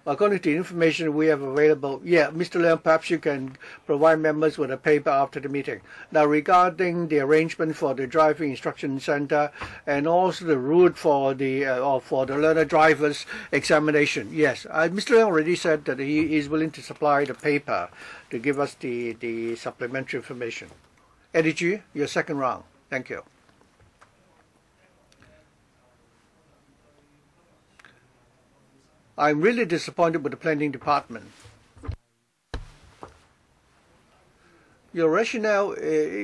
According to the information we have available, yeah, Mr. Leung, perhaps you can provide members with a paper after the meeting. Now, regarding the arrangement for the driving instruction center and also the route for the learner drivers examination, yes, Mr. Leung already said that he is willing to supply the paper to give us the supplementary information. Eddie G, your second round. Thank you. I'm really disappointed with the planning department. Your rationale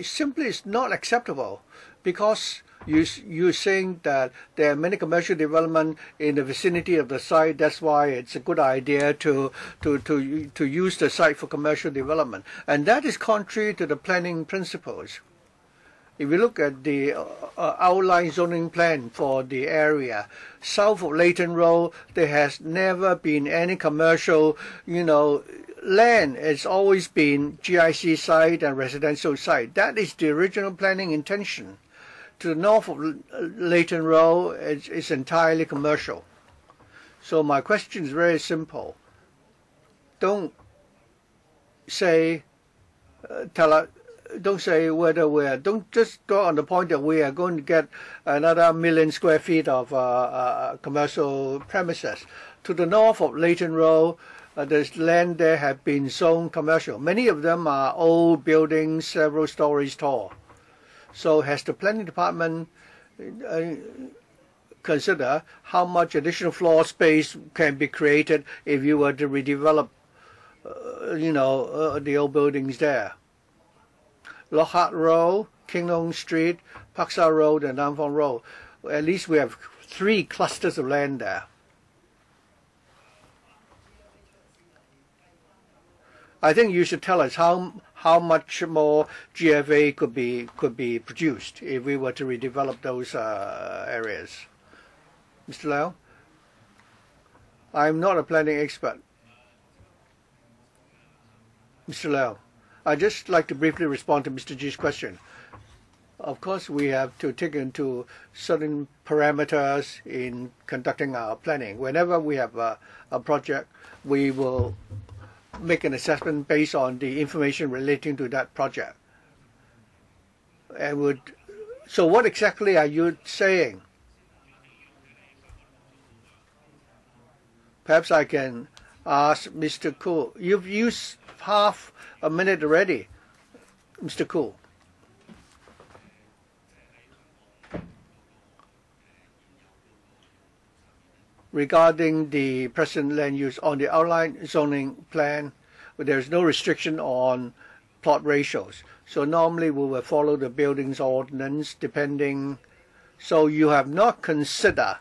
simply is not acceptable, because you're saying that there are many commercial development in the vicinity of the site. That's why it's a good idea to use the site for commercial development, and that is contrary to the planning principles. If you look at the outline zoning plan for the area south of Leighton Road, there has never been any commercial, land has always been GIC site and residential site. That is the original planning intention. To the north of Leighton Road, it's entirely commercial. So my question is very simple. Don't say, don't say whether don't just go on the point that we are going to get another 1 million square feet of commercial premises. To the north of Leighton Road, the land there have been zoned commercial. Many of them are old buildings, several stories tall. So has the planning department consider how much additional floor space can be created if you were to redevelop, the old buildings there? Lockhart Road, King Long Street, Paksa Road, and Nam Phong Road. At least we have 3 clusters of land there. I think you should tell us how much more GFA could be produced if we were to redevelop those areas. Mr. Lau? I'm not a planning expert. Mr. Lau, I'd just like to briefly respond to Mr. G's question. Of course, we have to take into certain parameters in conducting our planning. Whenever we have a project, we will make an assessment based on the information relating to that project. And so what exactly are you saying? Perhaps I can ask Mr. Koo. You've used half a minute already, Mr. Koo. Regarding the present land use on the outline zoning plan, there is no restriction on plot ratios. So normally we will follow the buildings ordinance depending. So you have not considered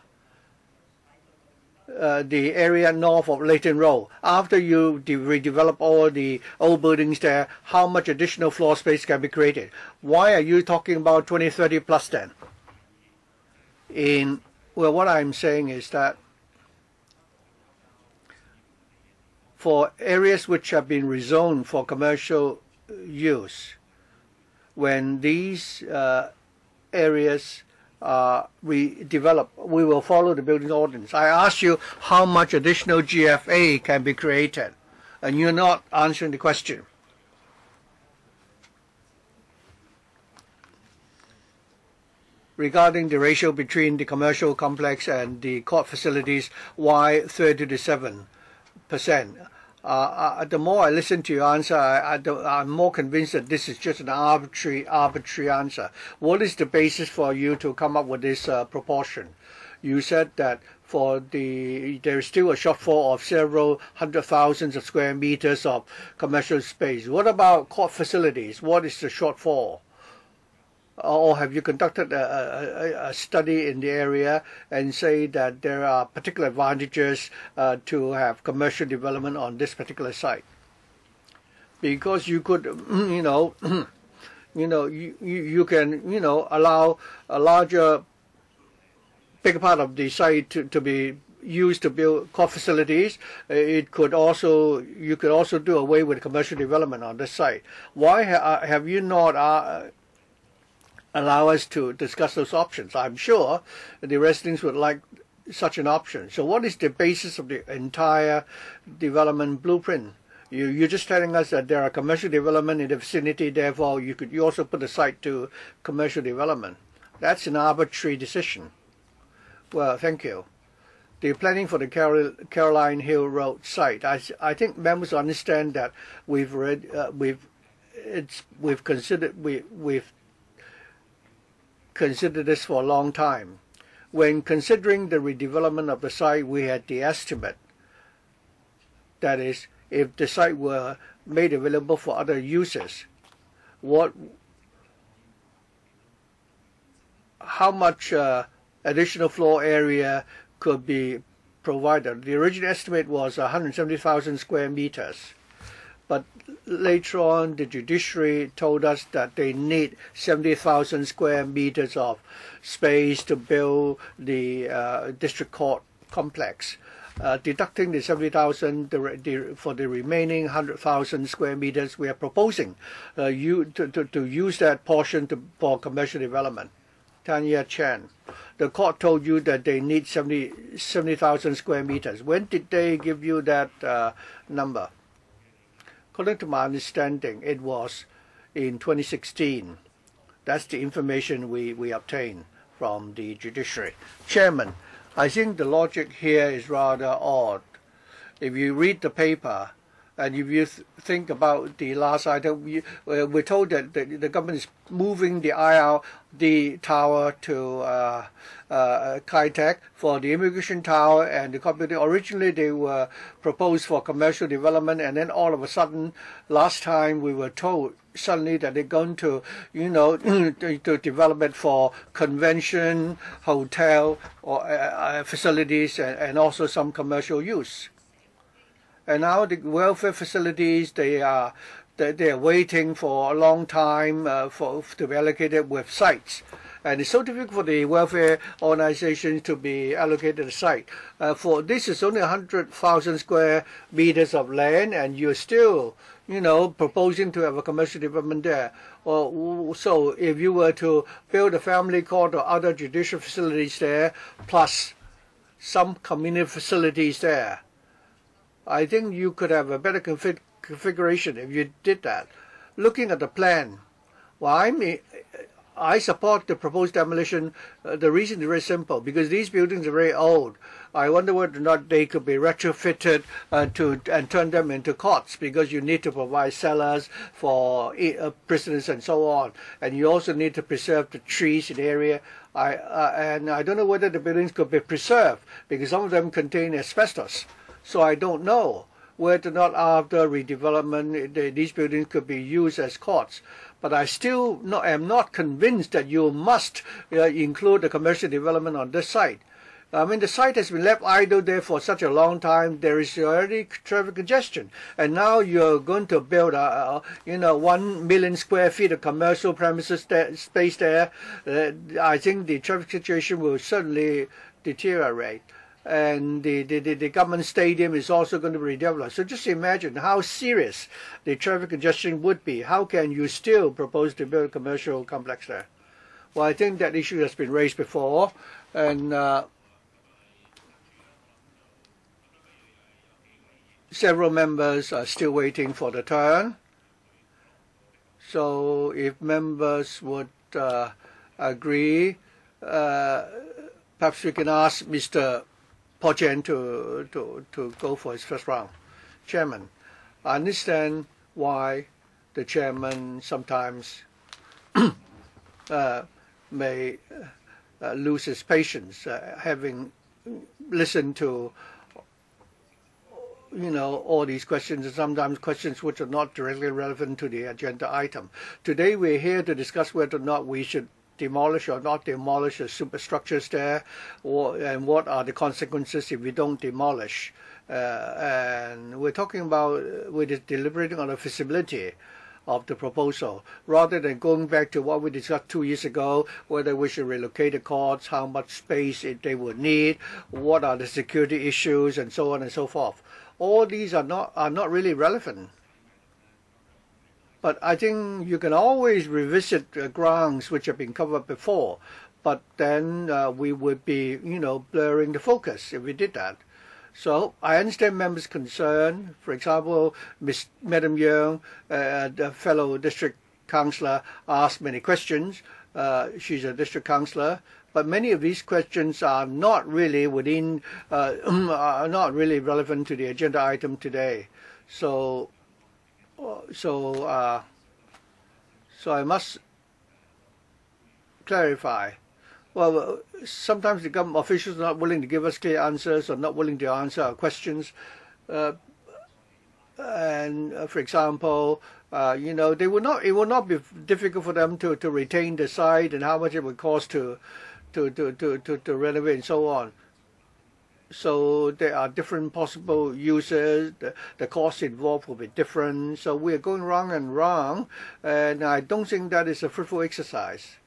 the area north of Leighton Road. After you redevelop all the old buildings there, how much additional floor space can be created? Why are you talking about 2030 plus then? Well, what I'm saying is that for areas which have been rezoned for commercial use, when these areas redevelop, we will follow the building ordinance. I asked you how much additional GFA can be created, and you're not answering the question. Regarding the ratio between the commercial complex and the court facilities, why 37%? The more I listen to your answer, I'm more convinced that this is just an arbitrary answer. What is the basis for you to come up with this proportion? You said that there is still a shortfall of several hundred thousands of square meters of commercial space. What about court facilities? What is the shortfall? Or have you conducted a study in the area and say that there are particular advantages to have commercial development on this particular site? Because you could, you can, allow a bigger part of the site to be used to build court facilities. You could also do away with commercial development on this site. Why have you not allow us to discuss those options? I'm sure the residents would like such an option. So what is the basis of the entire development blueprint? You're just telling us that there are commercial development in the vicinity, therefore you also put a site to commercial development. That's an arbitrary decision. Well, thank you. The planning for the Caroline Hill Road site, I think members understand that we've considered this for a long time. When considering the redevelopment of the site, we had the estimate. That is, if the site were made available for other uses, how much additional floor area could be provided? The original estimate was 170,000 square meters. But later on, the judiciary told us that they need 70,000 square meters of space to build the district court complex. deducting the 70,000 for the remaining 100,000 square meters, we are proposing to use that portion for commercial development. Tanya Chan, the court told you that they need 70,000 square meters. When did they give you that number? According to my understanding, it was in 2016. That's the information we obtained from the judiciary. Chairman, I think the logic here is rather odd. If you read the paper and if you think about the last item, we're told that the government is moving the tower to Kai Tak for the immigration tower and the computing. Originally, they were proposed for commercial development, and then all of a sudden, last time we were told suddenly that they're going to, to develop it for convention, hotel, or facilities, and also some commercial use. And now the welfare facilities, they are waiting for a long time to be allocated with sites. And it's so difficult for the welfare organizations to be allocated a site. For this is only 100,000 square meters of land, and you're still, proposing to have a commercial development there. So if you were to build a family court or other judicial facilities there, plus some community facilities there, I think you could have a better configuration if you did that. Looking at the plan, I support the proposed demolition. The reason is very simple, because these buildings are very old. I wonder whether or not they could be retrofitted and turn them into courts, because you need to provide cellars for prisoners and so on. And you also need to preserve the trees in the area. And I don't know whether the buildings could be preserved, because some of them contain asbestos. So I don't know whether or not after redevelopment these buildings could be used as courts. But I still am not convinced that you must include the commercial development on this site. I mean, the site has been left idle there for such a long time. There is already traffic congestion, and now you're going to build 1 million square feet of commercial premises space there. I think the traffic situation will certainly deteriorate. And the government stadium is also going to be redeveloped. So just imagine how serious the traffic congestion would be. How can you still propose to build a commercial complex there? Well, I think that issue has been raised before, and several members are still waiting for the turn. So if members would agree, perhaps we can ask Mr. Pochen to go for his first round. Chairman, I understand why the chairman sometimes may lose his patience, having listened to all these questions, and sometimes questions which are not directly relevant to the agenda item. Today we're here to discuss whether or not we should demolish or not demolish the superstructures there, and what are the consequences if we don't demolish. And we're talking about, we're deliberating on the feasibility of the proposal, rather than going back to what we discussed 2 years ago, whether we should relocate the courts, how much space they would need, what are the security issues, and so on and so forth. All these are not really relevant. But I think you can always revisit grounds which have been covered before, but then we would be, blurring the focus if we did that. So I understand members' concern. For example, Madam Yeung, the fellow district councillor, asked many questions. She's a district councillor, but many of these questions are not really are not really relevant to the agenda item today. So I must clarify. Well, sometimes the government officials are not willing to give us clear answers, or not willing to answer our questions. And for example, it will not be difficult for them to retain the site, and how much it would cost to renovate and so on. So there are different possible uses. The cost involved will be different. So we are going wrong and wrong, and I don't think that is a fruitful exercise.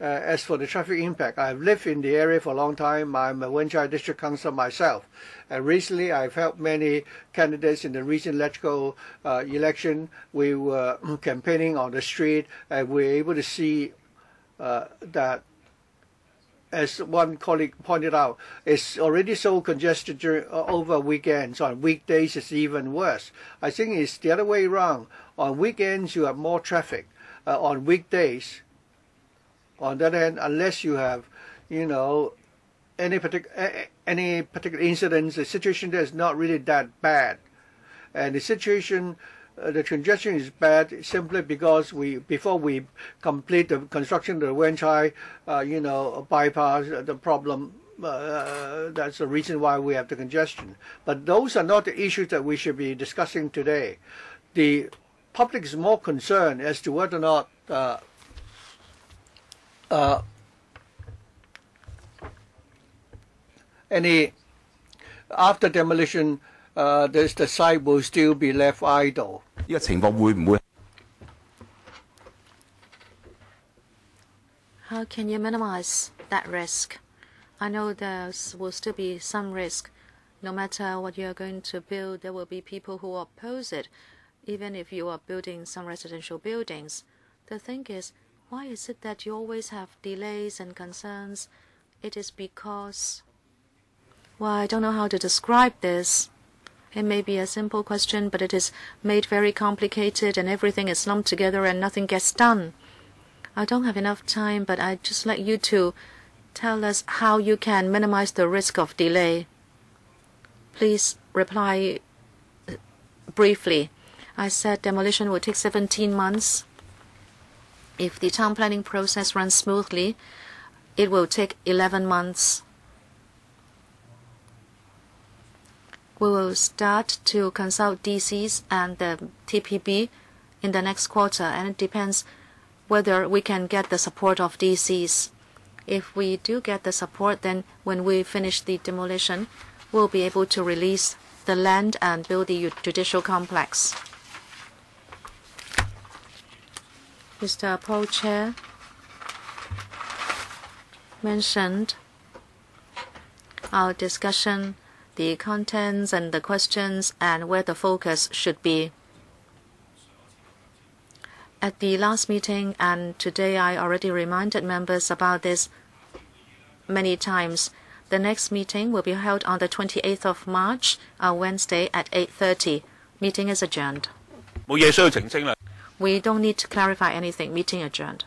as for the traffic impact, I've lived in the area for a long time. I'm a Wan Chai district councillor myself. And recently I've helped many candidates in the recent electoral election. We were campaigning on the street, and we were able to see that, as one colleague pointed out, it's already so congested during, over weekends. On weekdays it's even worse. I think it's the other way around. On weekends you have more traffic. On weekdays, on the other hand, unless you have, any particular incidents, the situation there is not really that bad. And the situation, the congestion is bad simply because before we complete the construction of the Wan Chai, bypass, the problem, that's the reason why we have the congestion. But those are not the issues that we should be discussing today. The public is more concerned as to whether or not after demolition, the site will still be left idle. 呢個情況會唔會？ How can you minimize that risk? I know there will still be some risk. No matter what you are going to build, there will be people who oppose it, even if you are building some residential buildings. The thing is, why is it that you always have delays and concerns? It is because, well, I don't know how to describe this. It may be a simple question, but it is made very complicated and everything is lumped together and nothing gets done. I don't have enough time, but I'd just like you to tell us how you can minimize the risk of delay. Please reply briefly. I said demolition will take 17 months. If the town planning process runs smoothly, it will take 11 months. We will start to consult DCs and the TPB in the next quarter, and it depends whether we can get the support of DCs. If we do get the support, then when we finish the demolition, we'll be able to release the land and build the judicial complex. Mr. Paul Chair mentioned our discussion, the contents and the questions, and where the focus should be. At the last meeting and today, I already reminded members about this many times. The next meeting will be held on the 28th of March, on Wednesday at 8:30. Meeting is adjourned.冇嘢需要澄清啦。We don't need to clarify anything. Meeting adjourned.